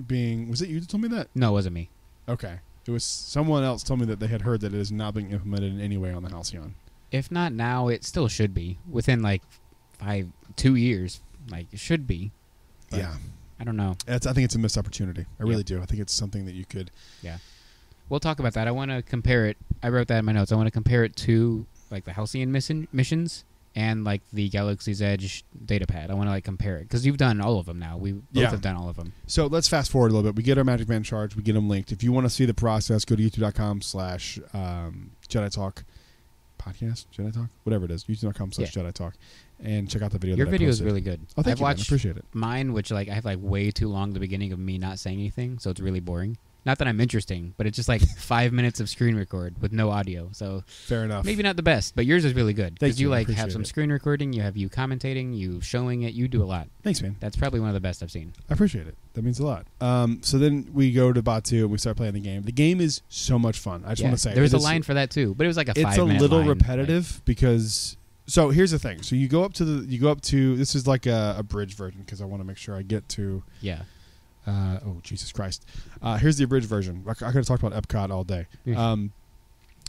being. Was it you that told me that? No, it wasn't me. Okay, it was someone else told me that they had heard that it is not being implemented in any way on the Halcyon. If not now, it still should be within like 2 years. Like it should be. Yeah. I don't know. I think it's a missed opportunity. I really do. I think it's something that you could. Yeah. We'll talk about that. I want to compare it. I wrote that in my notes. I want to compare it to like the Halcyon missions and like the Galaxy's Edge datapad. I want to like compare it because you've done all of them now. We both have done all of them. So let's fast forward a little bit. We get our Magic Band charged. We get them linked. If you want to see the process, go to youtube.com/Jedi Talk podcast, Jedi Talk, whatever it is. youtube.com/Jedi Talk. And check out the video. Your video is really good. Oh, thank I've you, watched man. I appreciate it. Mine, which like I have like way too long at the beginning of me not saying anything, so it's really boring. Not that I'm interesting, but it's just like 5 minutes of screen record with no audio. So fair enough. Maybe not the best, but yours is really good because you like have some it. screen recording, you have you commentating, you showing it, you do a lot. Thanks, man. That's probably one of the best I've seen. I appreciate it. That means a lot. So then we go to Batu and we start playing the game. The game is so much fun. I just want to say there was a line for that too, but it was like a 5-minute line. It's a little repetitive because. So here's the thing. So you go up to this is like a abridged version because I want to make sure I get to. Yeah. Oh Jesus Christ! Here's the abridged version. I could have talked about Epcot all day. The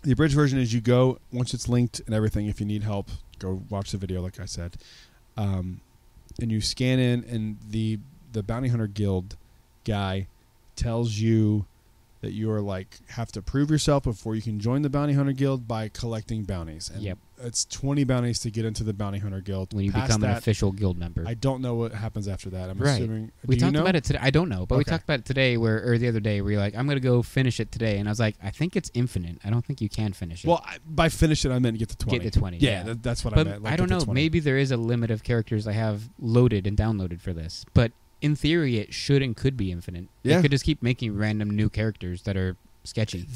abridged version is you go once it's linked and everything. If you need help, go watch the video, like I said, and you scan in, and the Bounty Hunter Guild guy tells you that you are like have to prove yourself before you can join the Bounty Hunter Guild by collecting bounties. And it's 20 bounties to get into the Bounty Hunter Guild. When you become an official guild member. I don't know what happens after that. I'm assuming. We talked about it today. I don't know, but we talked about it today or the other day where you're like, I'm going to go finish it today. And I was like, I think it's infinite. I don't think you can finish it. Well, by finish it, I meant get to 20. Get to 20. Yeah. That's what I meant. Like I don't know. Maybe there is a limit of characters I have loaded and downloaded for this. But in theory, it should and could be infinite. Yeah. They could just keep making random new characters that are sketchy.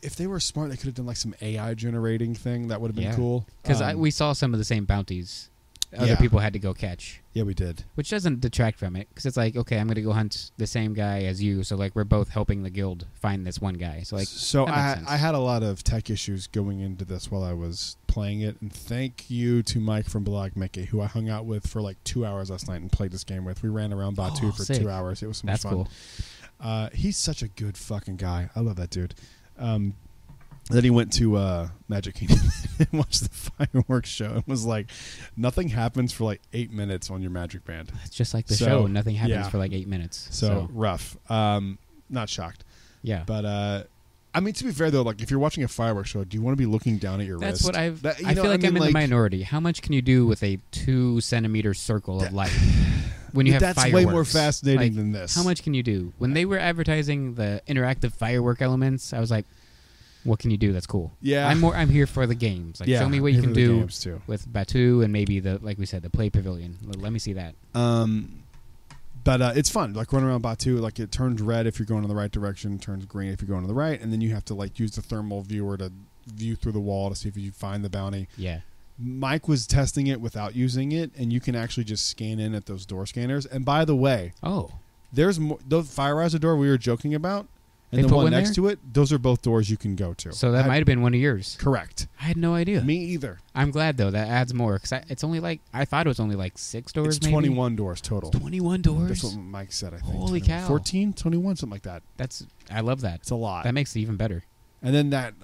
If they were smart, they could have done like some AI generating thing. That would have been cool. Because we saw some of the same bounties other people had to go catch. Yeah, we did. Which doesn't detract from it because it's like, okay, I'm going to go hunt the same guy as you. So like we're both helping the guild find this one guy. So like, I had a lot of tech issues going into this while I was playing it, and thank you to Mike from Blog Mickey, who I hung out with for like 2 hours last night and played this game with. We ran around Batu for 2 hours. It was so much fun. Cool. He's such a good fucking guy. I love that dude. Then he went to Magic Kingdom and watched the fireworks show. It was like nothing happens for like 8 minutes on your Magic Band. It's just like the show. Nothing happens for like 8 minutes. So rough. Not shocked. Yeah. But I mean, to be fair though, like if you're watching a fireworks show, do you want to be looking down at your wrist? That's what I feel like I'm in the minority. How much can you do with a 2-centimeter circle of light? When you have that's fireworks, way more fascinating than this. How much can you do? When they were advertising the interactive firework elements, I was like, what can you do that's cool? Yeah. I'm here for the games. Like, show me what you can do with Batu and maybe like we said, the Play Pavilion. Let me see that. But it's fun. Like running around Batu, like it turns red if you're going in the right direction, turns green if you're going to the right, and then you have to like use the thermal viewer to view through the wall to see if you find the bounty. Yeah. Mike was testing it without using it, and you can actually just scan in at those door scanners. And by the way, there's more, the Fire Riser door we were joking about, and the one next to it, those are both doors you can go to. So that might have been one of yours. Correct. I had no idea. Me either. I'm glad though. That adds more because it's only like I thought it was only like 6 doors. It's 21 doors total. 21 doors. That's what Mike said. I think. Holy cow! 14, 21, something like that. I love that. It's a lot. That makes it even better. And then that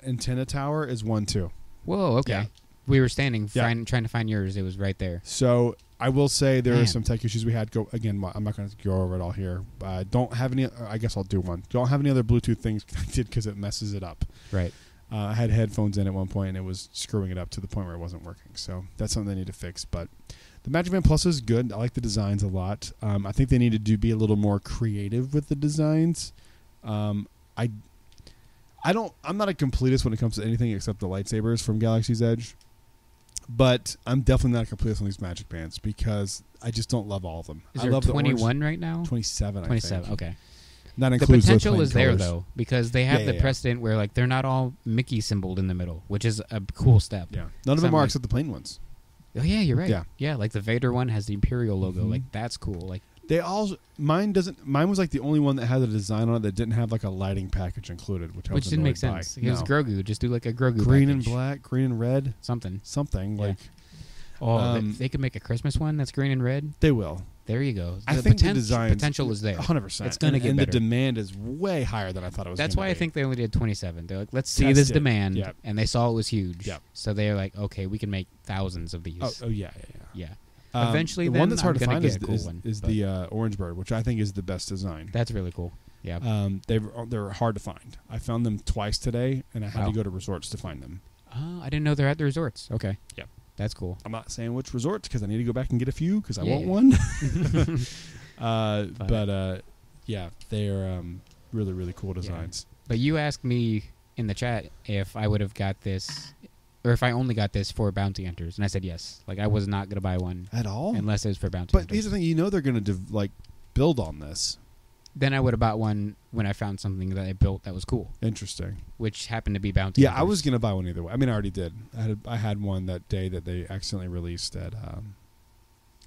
antenna tower is 1 too. Whoa. Okay. Yeah. We were standing trying to find yours. It was right there. So I will say there are some tech issues we had. Go again. I'm not going to go over it all here. Don't have any. I guess I'll do one. Don't have any other Bluetooth things connected because it messes it up. Right. I had headphones in at one point and it was screwing it up to the point where it wasn't working. So that's something they need to fix. But the Magic Band Plus is good. I like the designs a lot. I think they needed to be a little more creative with the designs. I'm not a completist when it comes to anything except the lightsabers from Galaxy's Edge. But I'm definitely not a completist on these Magic Bands because I just don't love all of them. Is there 21 right now? 27, 27, I think. Okay. That includes the potential is there, colors. though, because they have the precedent where like they're not all Mickey symboled in the middle, which is a cool step. Yeah. None of them are except the plain ones. Oh, yeah, you're right. Yeah. Yeah, like the Vader one has the Imperial logo. Like, that's cool. Like They all mine was like the only one that had a design on it that didn't have like a lighting package included, which didn't make sense. It was Grogu. Just do like a Grogu green package. and black, green and red, something yeah. Like. Oh, they could make a Christmas one that's green and red. They will. There you go. I think the potential is there. 100%. It's going to get and better. the demand is way higher than I thought it was. That's why I think they only did 27. They're like, let's see Test this it. demand, Yep. and they saw it was huge. Yep. So they're like, okay, we can make thousands of these. Oh yeah. Eventually, the then one that's hard I'm to gonna find get is, a cool is, one, is but the orange bird, which I think is the best design. That's really cool. Yeah. They're hard to find. I found them twice today, and I had Wow. to go to resorts to find them. Oh, I didn't know they're at the resorts. Okay. Yep. That's cool. I'm not saying which resorts because I need to go back and get a few because I Yeah. want one. Yeah, they're really, really cool designs. But you asked me in the chat if I would have got this, or if I only got this for bounty hunters, and I said yes. Like I was not going to buy one At all? unless it was for bounty But hunters. here's the thing: you know they're going to build on this. Then I would have bought one when I found something that I built that was cool, Interesting. which happened to be bounty Yeah, hunters. I was going to buy one either way. I mean, I already did. I had one that day that they accidentally released at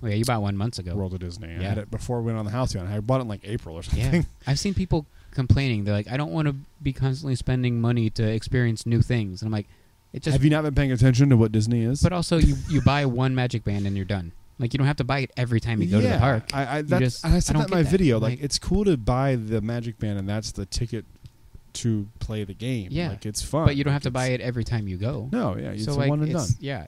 Oh, yeah, you bought one months ago. World of Disney. I Yeah. had it before we went on the house hunt. I bought it in like April or something. Yeah. I've seen people complaining. They're like, I don't want to be constantly spending money to experience new things. And I'm like, it just. Have you not been paying attention to what Disney is? But also, you buy one Magic Band and you're done. Like, you don't have to buy it every time you go to the park. I just- said I that don't in my get that. video. Like, Like- it's cool to buy the Magic Band, and that's the ticket to play the game. Yeah. Like, it's fun. But you don't Like, have to buy it's- it every time you go. No, yeah, it's So, a like, one and done. Yeah.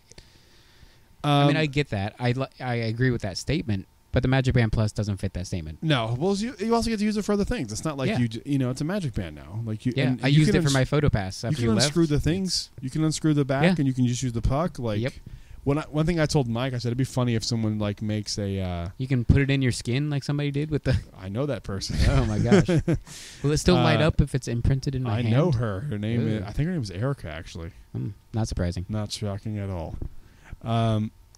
I mean, I get that. I agree with that statement, but the Magic Band Plus doesn't fit that statement. No, well, you also get to use it for other things. It's not like Yeah. you know, it's a Magic Band now. Like you, Yeah, and I you used can it for my photo pass You after can you left. unscrew the things. You can unscrew the back, Yeah. and you can just use the puck. Like, Yep. one thing I told Mike, I said it'd be funny if someone like makes a. You can put it in your skin like somebody did with the. I know that person. Oh my gosh! Will it still light up if it's imprinted in my I hand? know her. Her name is. Ooh. I think her name is Erica. Actually, Not surprising. not shocking at all.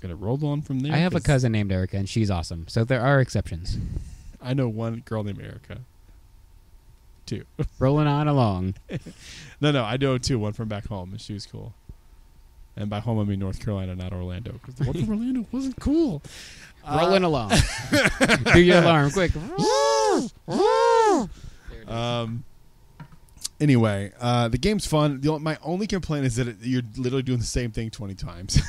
Gonna roll on from there. I have a 'cause cousin named Erica, and she's awesome. So there are exceptions. I know one girl named Erica. Two. Rolling on along. No, I know two. One from back home, and she was cool. And by home, I mean North Carolina, not Orlando, because the one from Orlando wasn't cool. Rolling along. Do your alarm quick. Anyway, the game's fun. My only complaint is that you're literally doing the same thing 20 times.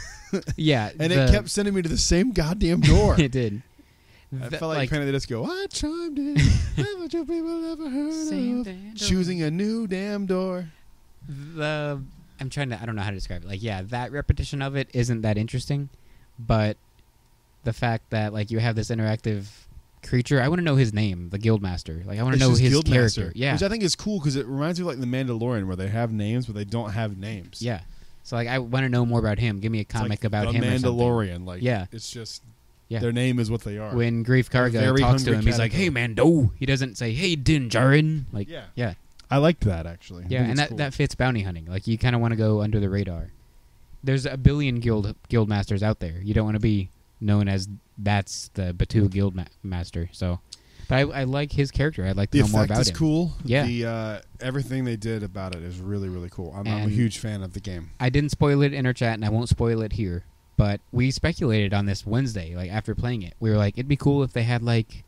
Yeah, And it kept sending me to the same goddamn door. It did. I felt like kind of they just go, I chimed in. Haven't you people ever heard Same of damn door. choosing a new damn door? I'm trying to. I don't know how to describe it. Like, yeah, that repetition of it isn't that interesting, but the fact that like you have this interactive creature. I want to know his name, the Guildmaster. Like, I want to know his character. Yeah, Which I think is cool because it reminds me of like the Mandalorian, where they have names but they don't have names. yeah. So like, I want to know more about him. Give me a It's comic like about the him. or something. Mandalorian. Like, Yeah. it's just Yeah. their name is what they are. When Grief Karga very talks to hungry him, he's like, "Hey, Mando." He doesn't say, "Hey, Din Djarin." Like, Yeah. yeah, I liked that actually. I yeah, think and it's cool. that fits bounty hunting. Like, you kind of want to go under the radar. There's a billion guild masters out there. You don't want to be known as that's the Batu guild master. So, but I like his character. I'd like to The know more effect about is him. cool. Yeah. The everything they did about it is really, really cool. I'm a And- huge fan of the game. I didn't spoil it in our chat, and I won't spoil it here. But we speculated on this Wednesday, like after playing it. We were like, it'd be cool if they had like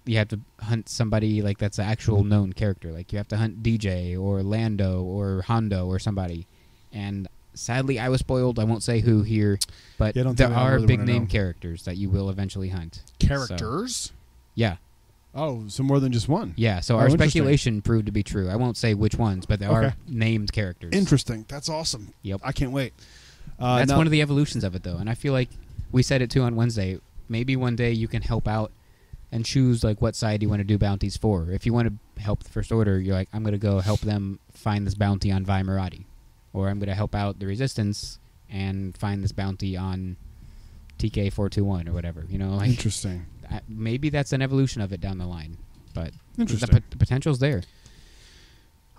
you have to hunt somebody like that's an actual known character. Like you have to hunt DJ or Lando or Hondo or somebody. And sadly, I was spoiled. I won't say who here, but Yeah, don't there tell me. I are really big wanna name know. characters that you will eventually hunt. Characters? Yeah, Oh, so more than just one. yeah. So Oh, our interesting. speculation proved to be true. I won't say which ones, but there are Okay. named characters. Interesting. That's awesome. Yep. I can't wait. That's now- one of the evolutions of it, though, and I feel like we said it too on Wednesday. Maybe one day you can help out and choose like what side you want to do bounties for. If you want to help the First Order, you're like, I'm going to go help them find this bounty on Vi Marati, or I'm going to help out the Resistance and find this bounty on TK-421 or whatever. You know, like Interesting. maybe that's an evolution of it down the line, but Interesting. the potential's there.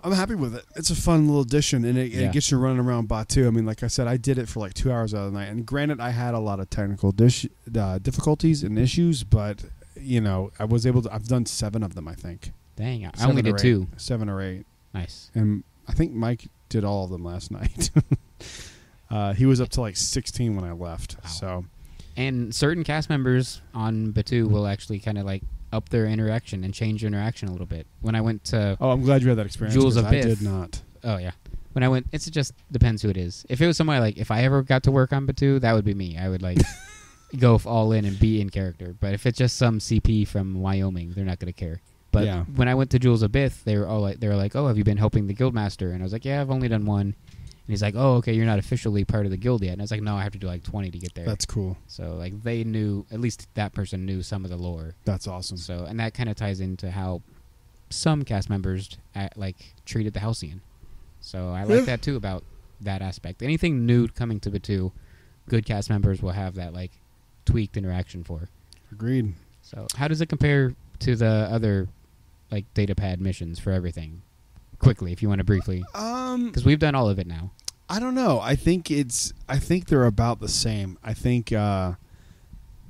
I'm happy with it. It's a fun little addition, and it Yeah. gets you running around Batu. I mean, like I said, I did it for like 2 hours out of the night. And granted, I had a lot of technical difficulties and issues, but, you know, I was able to. I've done 7 of them, I think. Dang, I 7 only or did 8. 2. 7 or 8. Nice. And I think Mike did all of them last night. He was up to like 16 when I left. Wow. So, And certain cast members on Batuu will actually kind of like up their interaction and change their interaction a little bit. When I went to Oh, I'm glad you had that experience. Jules of I Bith. did not. Oh yeah. When I went, it just depends who it is. If it was somebody like, if I ever got to work on Batuu, that would be me. I would like go all in and be in character. But if it's just some CP from Wyoming, they're not going to care. But when I went to Jules of Bith, they were like, oh, have you been helping the Guildmaster? And I was like, yeah, I've only done one. And he's like, oh, okay, you're not officially part of the guild yet. And I was like, no, I have to do like 20 to get there. That's cool. So like they knew, at least that person knew some of the lore. That's awesome. So, and that kind of ties into how some cast members treated the Halcyon. So I like that too about that aspect. Anything new coming to Batuu, good cast members will have that like tweaked interaction for. Agreed. So how does it compare to the other like datapad missions for everything? Quickly, if you want to briefly, because we've done all of it now. I don't know. I think they're about the same. I think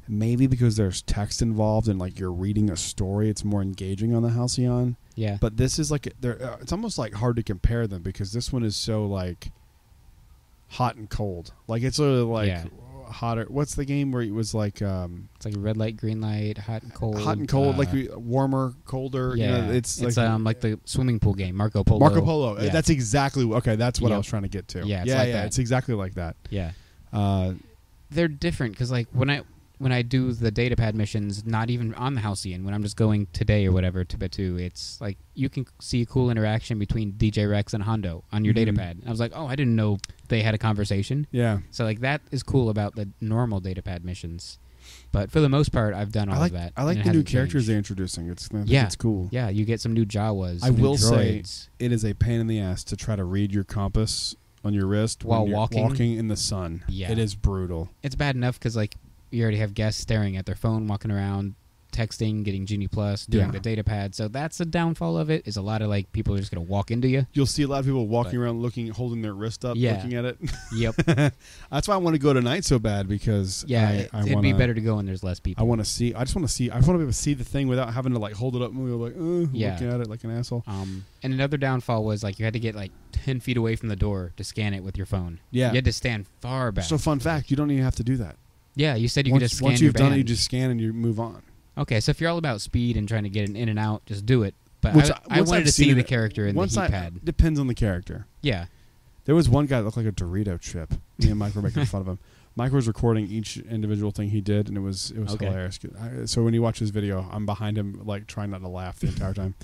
maybe because there's text involved and like you're reading a story, it's more engaging on the Halcyon. Yeah. But this is like it's almost like hard to compare them because this one is so like hot and cold. Like it's literally like hotter. What's the game where it was like it's like red light, green light, hot and cold. Hot and cold, like warmer, colder. Yeah, you know, it's like the swimming pool game, Marco Polo. Marco Polo. Yeah. That's exactly that's what I was trying to get to. Yeah, like that. It's exactly like that. Yeah. They're different because like when I do the datapad missions, not even on the Halcyon, when I'm just going today or whatever to Batuu, it's like you can see a cool interaction between DJ Rex and Hondo on your datapad. And I was like, oh, I didn't know they had a conversation. Yeah. So like that is cool about the normal datapad missions. But for the most part, I've done all of that. I like the new characters they're introducing. It's cool. Yeah, you get some new Jawas. I will droids. say it is a pain in the ass to try to read your compass on your wrist while when you're walking in the sun. Yeah. It is brutal. It's bad enough because like you already have guests staring at their phone, walking around, texting, getting Genie Plus, doing the data pad. So that's a downfall of it. Is a lot of like people are just going to walk into you. You'll see a lot of people walking around holding their wrist up, looking at it. Yep. That's why I want to go tonight so bad because it'd be better to go when there's less people. I want to see. I just want to see. I want to be able to see the thing without having to like hold it up and go like, looking at it like an asshole. And another downfall was like you had to get like 10 feet away from the door to scan it with your phone. Yeah. You had to stand far back. So fun fact, you don't even have to do that. Yeah, you said you could just scan once your you've done it, you just scan and you move on. Okay, so if you're all about speed and trying to get it in and out, just do it. But I wanted to see the character in the heat pad. Depends on the character. Yeah. There was one guy that looked like a Dorito chip. Me and Mike were making fun of him. Mike was recording each individual thing he did, and it was hilarious. So when you watch his video, I'm behind him, like trying not to laugh the entire time.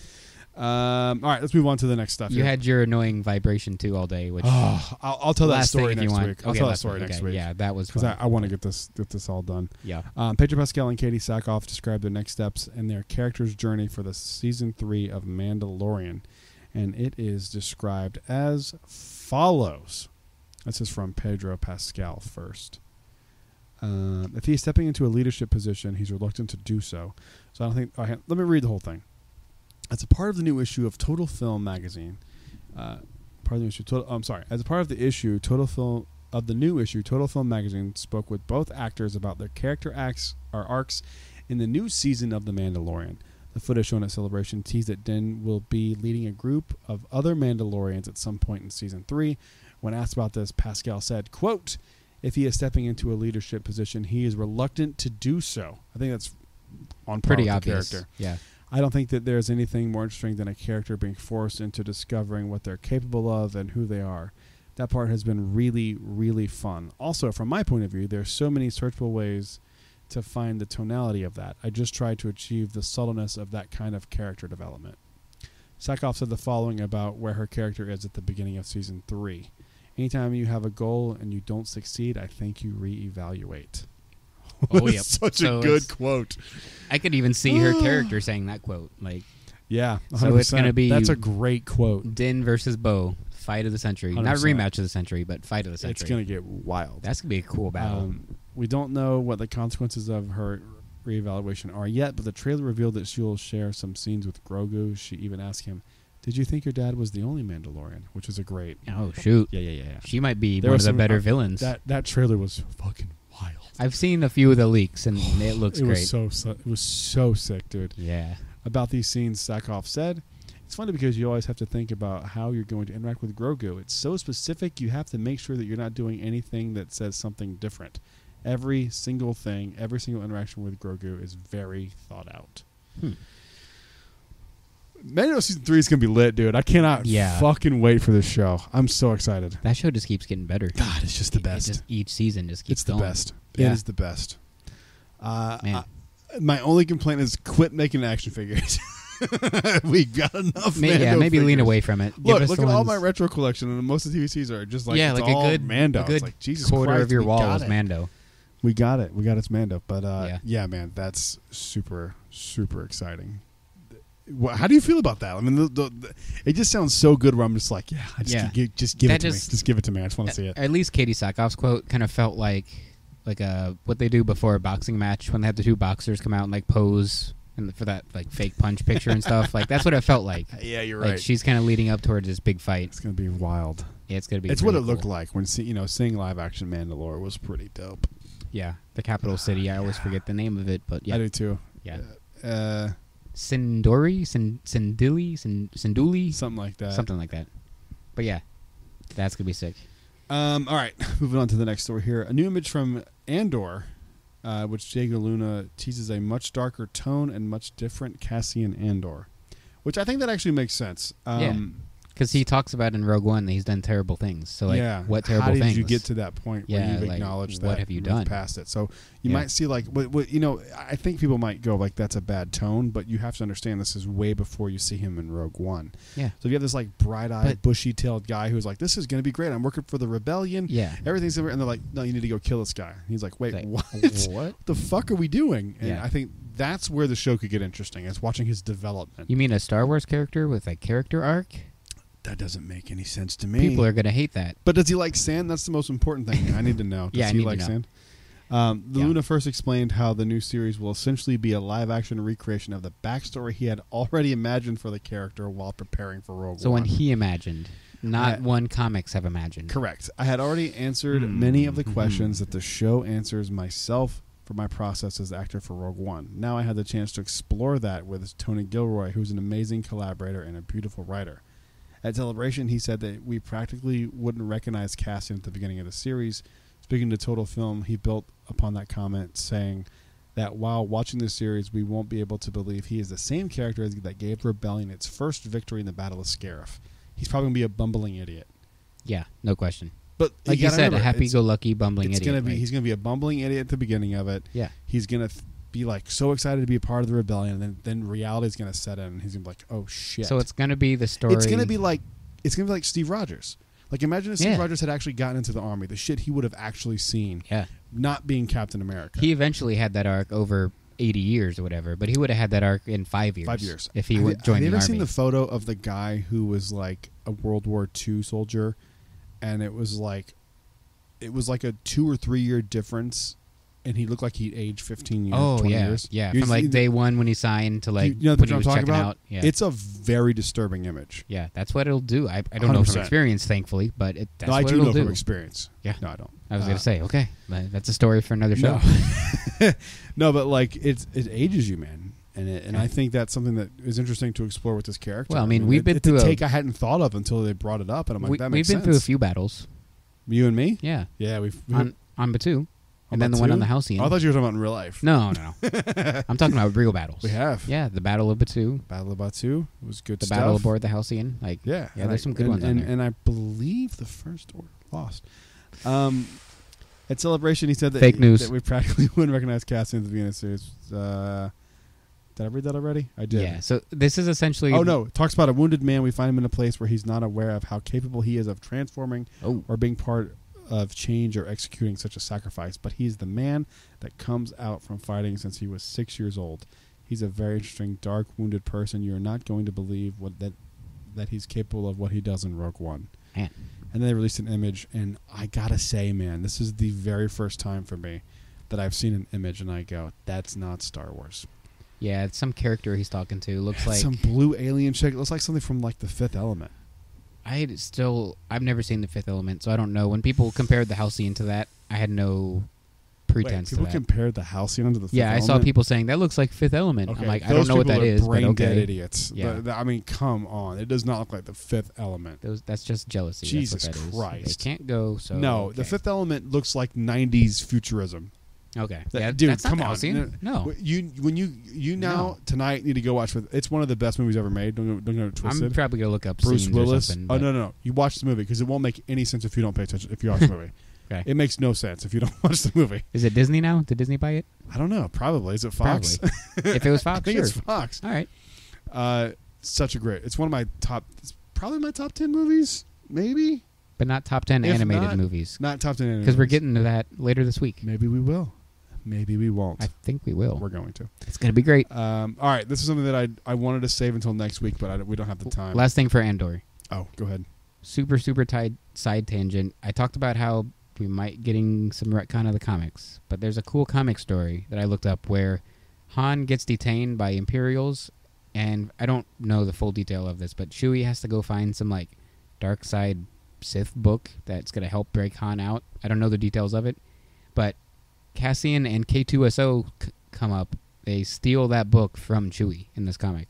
All right, let's move on to the next stuff. You had your annoying vibration too all day, which I'll tell that story next week. I'll tell that story next week. Yeah, that was because I want to get this all done. Yeah. Pedro Pascal and Katie Sackhoff described their next steps in their character's journey for the season 3 of Mandalorian, and it is described as follows. This is from Pedro Pascal first. If he is stepping into a leadership position, he's reluctant to do so. So I don't think. Let me read the whole thing. As a part of the new issue of Total Film magazine, as a part of the issue, Total Film magazine spoke with both actors about their character arcs in the new season of The Mandalorian. The footage shown at Celebration teased that Din will be leading a group of other Mandalorians at some point in season 3. When asked about this, Pascal said, quote, "If he is stepping into a leadership position, he is reluctant to do so." I think that's on par with the obvious character. Yeah. I don't think that there's anything more interesting than a character being forced into discovering what they're capable of and who they are. That part has been really, really fun. Also, from my point of view, there are so many searchable ways to find the tonality of that. I just try to achieve the subtleness of that kind of character development. Sackhoff said the following about where her character is at the beginning of season 3. Anytime you have a goal and you don't succeed, I think you reevaluate. Oh, yeah. Such a good quote. I could even see her character saying that quote. Like, yeah, 100%. So it's going to be... That's a great quote. Din versus Bo. Fight of the century. 100%. Not rematch of the century, but fight of the century. It's going to get wild. That's going to be a cool battle. We don't know what the consequences of her reevaluation are yet, but the trailer revealed that she will share some scenes with Grogu. She even asked him, "Did you think your dad was the only Mandalorian?" Which is a great... Oh, shoot. Yeah. She might be one of the better villains. That trailer was fucking wild. I've seen a few of the leaks, and it looks great. It was so sick, dude. Yeah. About these scenes, Sackhoff said, "It's funny because you always have to think about how you're going to interact with Grogu. It's so specific, you have to make sure that you're not doing anything that says something different. Every single thing, every single interaction with Grogu is very thought out. Mando season 3 is gonna be lit, dude. I cannot fucking wait for this show. I'm so excited. That show just keeps getting better. God, it's just the best. Each season just keeps going. It's the best. Yeah. It is the best. My only complaint is quit making action figures. We got enough. Mando maybe figures. Lean away from it. Look at all my retro collection, and most of the TVCs are just like it's like all a good Mando. A good it's like Jesus quarter Christ, of your we wall got is it. Mando. We got it. We got its Mando. But man, that's super, super exciting. How do you feel about that? I mean, it just sounds so good. Where I'm just like, just give it to me. Just give it to me. I just want to see it. At least Katie Sackhoff's quote kind of felt like what they do before a boxing match when they have the two boxers come out and like pose for that like fake punch picture and stuff. Like that's what it felt like. Yeah, you're like, right. She's kind of leading up towards this big fight. It's gonna be wild. Yeah, it's gonna be. It's what it cool. looked like when seeing live action Mandalore was pretty dope. Yeah, the capital city. I always forget the name of it, but yeah, I do too. Yeah, Sinduli, Sinduli, something like that. But yeah, that's gonna be sick. All right, moving on to the next story here. A new image from Andor, which Diego Luna teases a much darker tone and much different Cassian Andor, which I think that actually makes sense. Because he talks about in Rogue One that he's done terrible things. So what terrible things? How did you get to that point where you've acknowledged that? What have you done? Past it. So you might see I think people might go like that's a bad tone, but you have to understand this is way before you see him in Rogue One. Yeah. So you have this like bright-eyed, bushy-tailed guy who's like, this is going to be great. I'm working for the rebellion. Yeah. Everything's over, and they're like, no, you need to go kill this guy. And he's like, wait, what? What the fuck are we doing? And I think that's where the show could get interesting. Is watching his development. You mean a Star Wars character with a character arc? That doesn't make any sense to me. People are going to hate that. But does he like sand? That's the most important thing. I need to know. Does he like sand? Luna first explained how the new series will essentially be a live-action recreation of the backstory he had already imagined for the character while preparing for Rogue One. So when he imagined, not one comics have imagined. Correct. I had already answered many of the questions that the show answers myself for my process as actor for Rogue One. Now I had the chance to explore that with Tony Gilroy, who's an amazing collaborator and a beautiful writer. At Celebration, he said that we practically wouldn't recognize Cassian at the beginning of the series. Speaking to Total Film, he built upon that comment, saying that while watching the series, we won't be able to believe he is the same character that gave Rebellion its first victory in the Battle of Scarif. He's probably going to be a bumbling idiot. Yeah, no question. But like you said, a happy-go-lucky bumbling idiot. He's going to be a bumbling idiot at the beginning of it. Yeah. He's going to be like so excited to be a part of the rebellion, and then reality is going to set in, and he's going to be like, "Oh shit!" So it's going to be the story. It's going to be like Steve Rogers. Like imagine if Steve Rogers had actually gotten into the army, the shit he would have actually seen. Yeah. Not being Captain America. He eventually had that arc over 80 years or whatever, but he would have had that arc in 5 years. 5 years. If he would join the army. Have you ever seen the photo of the guy who was like a World War II soldier, and it was like a 2 or 3 year difference, and he looked like he'd aged 15 years, 20 years. Yeah, from like day one when he signed to like when he was checking out. Yeah. It's a very disturbing image. Yeah, that's what it'll do. I don't know from experience, thankfully, but that's what it'll do. I do know from experience. Yeah. No, I don't. I was going to say, okay, that's a story for another show. No, but like it ages you, man. And I think that's something that is interesting to explore with this character. Well, I mean we've been through a take I hadn't thought of until they brought it up, and I'm like, that makes sense. We've been through a few battles. You and me? Yeah. Yeah, we've on Batuu. And then the one on the Halcyon. Oh, I thought you were talking about in real life. No. I'm talking about real battles. We have. Yeah, the Battle of Batuu. Battle of Batuu was good stuff. The battle aboard the Halcyon. Like, yeah, there's some good ones on there. And I believe the First Order lost. At Celebration, he said that fake news. That we practically wouldn't recognize Cassian at the beginning of the series. Did I read that already? I did. Yeah, so this is essentially... Oh, no. It talks about a wounded man. We find him in a place where he's not aware of how capable he is of transforming or being part of change or executing such a sacrifice. But he's the man that comes out from fighting since he was 6 years old. He's a very interesting, dark, wounded person. You're not going to believe that he's capable of what he does in Rogue One. Man. And then they released an image, and I gotta say, man, this is the very first time for me that I've seen an image and I go, that's not Star Wars. Yeah, it's some character he's talking to. Looks like some blue alien chick. It looks like something from like The Fifth Element. I've never seen The Fifth Element, so I don't know. When people compared the Halcyon to that, I had no pretense people to that. compared the Halcyon to the Fifth Yeah, I Element? saw people saying that looks like Fifth Element. Okay, I'm like, I those don't know what people that are is, but brain dead okay. idiots. Yeah. I mean, come on. It does not look like the Fifth Element. That's just jealousy. Jesus That's what that Christ. is. They can't go, so... No, okay. the Fifth Element looks like 90s futurism. Okay. Dude, that's not come the on. Halcyon. No. You now tonight need to go watch. It's one of the best movies ever made. Don't get it twisted. I'm probably going to look up Bruce scenes Willis. or something. Oh no. You watch the movie because it won't make any sense if you don't pay attention. If you watch the movie, Okay. It makes no sense if you don't watch the movie. Is it Disney now? Did Disney buy it? I don't know. Probably is it Fox? Probably. If it was Fox, I think sure. it's Fox. All right. Such a great. It's one of my top. It's probably my top 10 movies. Maybe But not top 10 If animated not, movies. not top 10 animated. Because we're movies. getting to that later this week. Maybe we will. Maybe we won't. I think we will. We're going to. It's going to be great. All right. This is something that I wanted to save until next week, but we don't have the time. Last thing for Andor. Oh, go ahead. Super side tangent. I talked about how we might getting some retcon of the comics, but there's a cool comic story that I looked up where Han gets detained by Imperials, and I don't know the full detail of this, but Chewie has to go find some like dark side Sith book that's going to help break Han out. I don't know the details of it, but Cassian and K2SO come up. They steal that book from Chewie in this comic.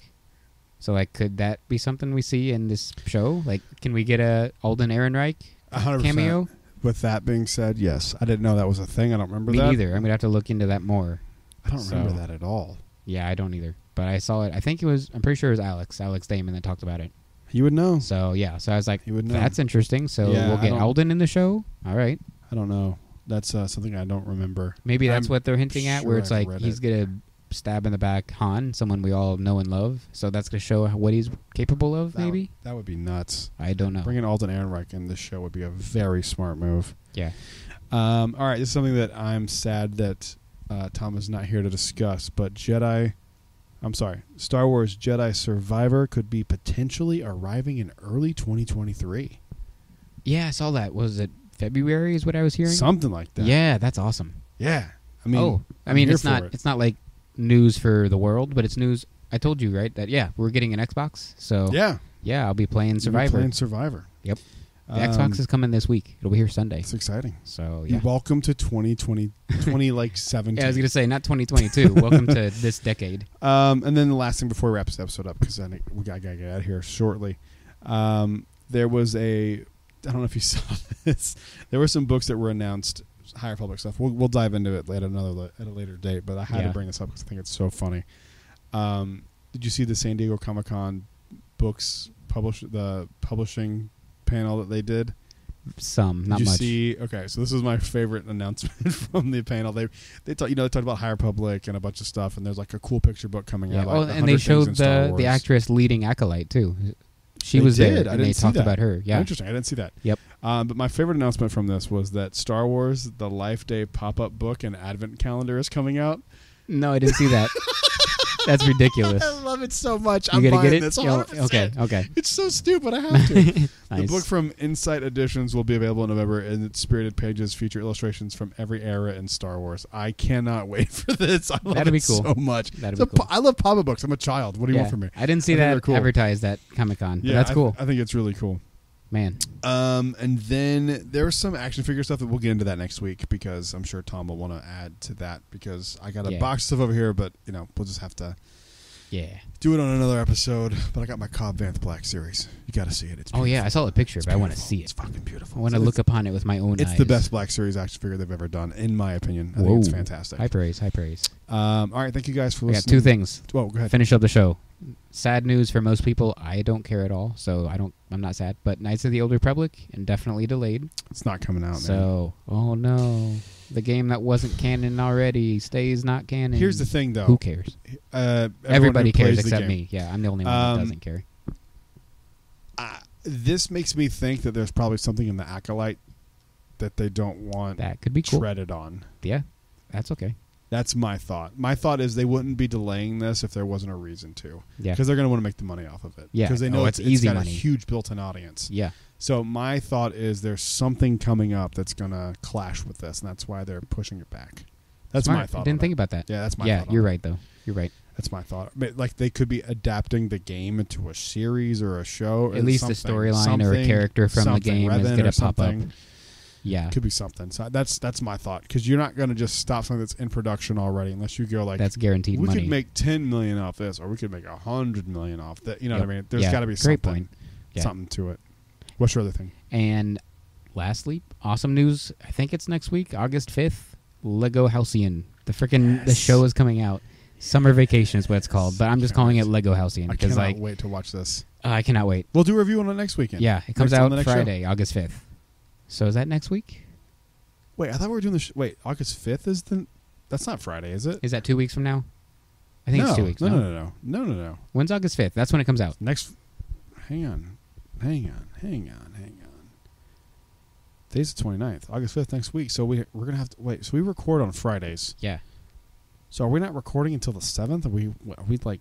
So, like, could that be something we see in this show? Like, can we get a Alden Ehrenreich 100%. cameo? With that being said, yes. I didn't know that was a thing. I don't remember Me that. neither. I'm going to have to look into that more. I don't remember that at all. Yeah, I don't either. But I saw it. I think I'm pretty sure it was Alex Damon that talked about it. You would know. So, yeah. So I was like, You would know. that's interesting. So Yeah, we'll I get don't- Alden in the show. All right. I don't know. That's something I don't remember. Maybe that's I'm what they're hinting at, sure where it's I've like read he's it. going to stab in the back Han, someone we all know and love. So that's going to show what he's capable of, maybe? That would be nuts. I don't know. Bringing Alden Ehrenreich in this show would be a very smart move. Yeah. All right, this is something that I'm sad that Tom is not here to discuss, but Star Wars Jedi Survivor could be potentially arriving in early 2023. Yeah, I saw that. Was it February is what I was hearing? Something like that. Yeah, that's awesome. Yeah. I mean, I mean, here it's for not it. it's not like news for the world, but it's news. I told you, right, that we're getting an Xbox. So Yeah. I'll be playing You'll be Survivor. playing Survivor. Yep. The Xbox is coming this week. It'll be here Sunday. It's exciting. So yeah. Welcome to 2020, 17. Yeah, I was gonna say not 2022. Welcome to this decade. And then the last thing before we wrap this episode up, because we got to get out of here shortly. There was I don't know if you saw this. There were some books that were announced, High Republic stuff. We'll dive into it at a later date, but I had to bring this up because I think it's so funny. Did you see the San Diego Comic-Con books publishing panel that they did? Some, not Did you much. see? Okay, so this is my favorite announcement from the panel. They talked about High Republic and a bunch of stuff, and there's like a cool picture book coming out. Oh, Like and they 100 showed things in Star the Wars. actress leading Acolyte too. She They was did. there, I and they didn't see talked that. about her. Yeah. Interesting. I didn't see that. Yep. But my favorite announcement from this was that Star Wars: The Life Day pop-up book and advent calendar is coming out. No, I didn't see that. That's ridiculous. I love it so much. You I'm gonna buying get it? this. Yo, 100%. okay. It's so stupid. I have to. The Nice. book from Insight Editions will be available in November, and its spirited pages feature illustrations from every era in Star Wars. I cannot wait for this. I love That'd it be cool. so much. That'd be cool. I love pop-up books. I'm a child. What do you want from me? I didn't see I think they're that cool. advertised at Comic-Con. But that's cool. I think it's really cool. Man. And then there's some action figure stuff that we'll get into that next week because I'm sure Tom will want to add to that because I got a box of stuff over here, but we'll just have to do it on another episode. But I got my Cobb Vanth Black series. You got to see it. It's beautiful. I saw the picture, but I want to see It's it. fucking beautiful. I want to look upon it with my own eyes. It's the best Black Series action figure they've ever done, in my opinion. I think it's fantastic. High praise, high praise. All right, thank you guys for I got listening. two things. Oh, go ahead. Finish up the show. Sad news for most people. I don't care at all, so I'm not sad. But Knights of the Old Republic, indefinitely delayed. It's not coming out, man. So, oh no. The game that wasn't canon already stays not canon. Here's the thing, though. Who cares? Everybody cares except me. Yeah, I'm the only one that doesn't care. This makes me think that there's probably something in the Acolyte that they don't want That could be cool. treaded on. Yeah, that's okay. That's my thought. My thought is they wouldn't be delaying this if there wasn't a reason to. Yeah. Because they're going to want to make the money off of it. Yeah. Because they know it's it's easy got money. a huge built-in audience. Yeah. So my thought is there's something coming up that's going to clash with this, and that's why they're pushing it back. That's Smart. my thought. I didn't think about that. Yeah, that's my Yeah, thought. you're right, though. You're right. That's my thought. Like they could be adapting the game into a series or a show. At least a storyline or a character from the game is going to pop up. Yeah. Could be something. So that's my thought, because you're not going to just stop something that's in production already unless you go like, that's guaranteed we money. could make 10 million off this, or we could make 100 million off that. You know what I mean? There's Yeah. got to be Great point. something to it. What's your other thing? And lastly, awesome news. I think it's next week, August 5th. Lego Halcyon. The show is coming out. Summer Vacation is what it's called, but I'm just calling it Lego Halcyon I because cannot wait to watch this. I cannot wait. We'll do a review on it next weekend. Yeah, it comes on out the next Friday, August 5th. So is that next week? Wait, I thought we were doing this. Wait, August 5th is the. That's not Friday, is it? Is that 2 weeks from now? I think it's 2 weeks. No. When's August 5th? That's when it comes out. Next. Hang on. Today's the 29th. August 5th next week. So we're going to have to wait. So we record on Fridays. Yeah. So are we not recording until the 7th? Are we like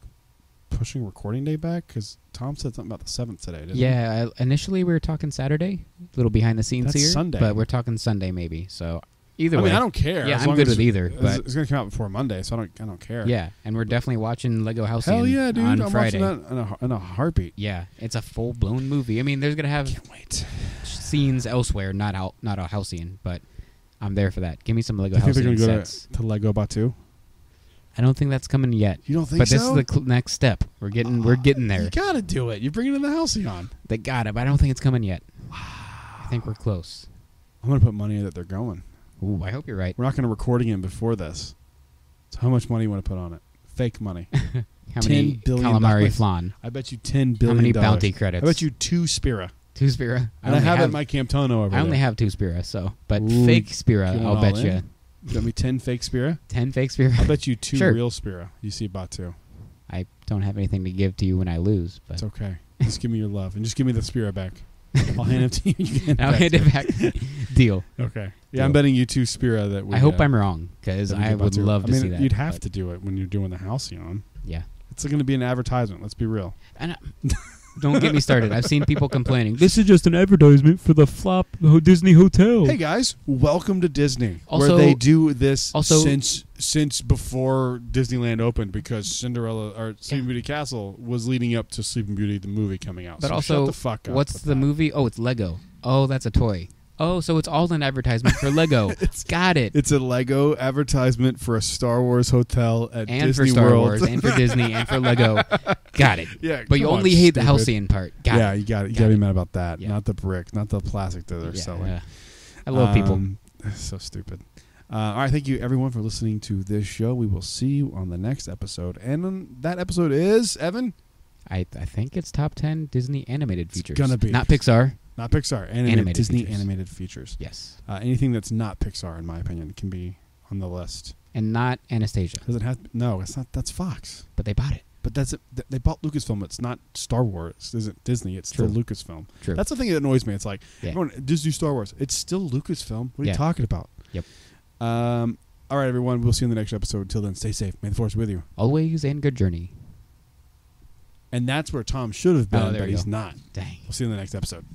pushing recording day back? Because Tom said something about the 7th today, didn't he? Yeah, initially we were talking Saturday. A little behind the scenes That's here. Sunday. But we're talking Sunday maybe. So either way. I mean, I don't care. Yeah, as I'm long good as with either. But it's going to come out before Monday, so I don't care. yeah, and we're definitely watching Lego Halcyon Hell yeah, dude. on I'm Friday. watching that in a heartbeat. Yeah, it's a full-blown movie. I mean, there's going to have Can't wait. scenes elsewhere, not a Halcyon, but I'm there for that. Give me some Lego Do you think they're Halcyon going to sets. go to Lego Batu? I don't think that's coming yet. You don't think but so? this is the next step. We're getting there. You got to do it. You're bringing in the Halcyon. They got it, but I don't think it's coming yet. I think we're close. I'm going to put money that they're going. Ooh, I hope you're right. We're not going to record again before this. So how much money you want to put on it? Fake money. How many $10 billion. calamari flan? I bet you $10 billion. How many bounty credits? I bet you 2 Spira. 2 Spira. And I have it in my Camptono over there. I only have 2 Spira, but Ooh, fake Spira, going I'll all bet in? you. You got me 10 fake Spira? 10 fake Spira. I'll bet you 2 Sure. real Spira. You see Batu. I don't have anything to give to you when I lose. But It's okay. Just give me your love. And just give me the Spira back. I'll hand it to you. You can I'll hand it back. Deal. Okay. Yeah, Deal. I'm betting you 2 Spira that we I hope I'm wrong, because that we I get would Batu. love to see that. You'd have but to do it when you're doing the Halcyon. Yeah. It's going to be an advertisement. Let's be real. And don't get me started. I've seen people complaining. This is just an advertisement for the flop Disney hotel. Hey guys, welcome to Disney, Also- where they do this also- since before Disneyland opened, because Cinderella or Sleeping Beauty Castle was leading up to Sleeping Beauty the movie coming out. But so also, shut the fuck up. what's with the that. movie? Oh, it's Lego. Oh, that's a toy. Oh, so it's all an advertisement for Lego. Got it. It's a Lego advertisement for a Star Wars hotel at And Disney for Star World. Wars, and for Disney, and for Lego. Got it. Yeah, But you come on, only hate the stupid. Halcyon part. Got Yeah, it. you got it. You Got got to be it. mad about that, Yeah. not the brick, not the plastic that they're selling. Yeah. I love people. So stupid. All right, thank you everyone for listening to this show. We will see you on the next episode, and that episode is Evan. I think it's top 10 Disney animated features. gonna be. Not Pixar. Not Pixar. Animated Disney features. animated features. Yes. Anything that's not Pixar, in my opinion, can be on the list. And not Anastasia. Does it have? No, it's not. That's Fox. But they bought it. But that's it. They bought Lucasfilm. It's not Star Wars. It isn't Disney. It's True. still Lucasfilm. True. That's the thing that annoys me. It's like, Yeah. everyone, Disney Star Wars. It's still Lucasfilm. What are Yeah. you talking about? Yep. All right, everyone. We'll see you in the next episode. Until then, stay safe. May the Force be with you. Always and good journey. And that's where Tom should have been, Oh, there but we he's go. not. Dang. We'll see you in the next episode.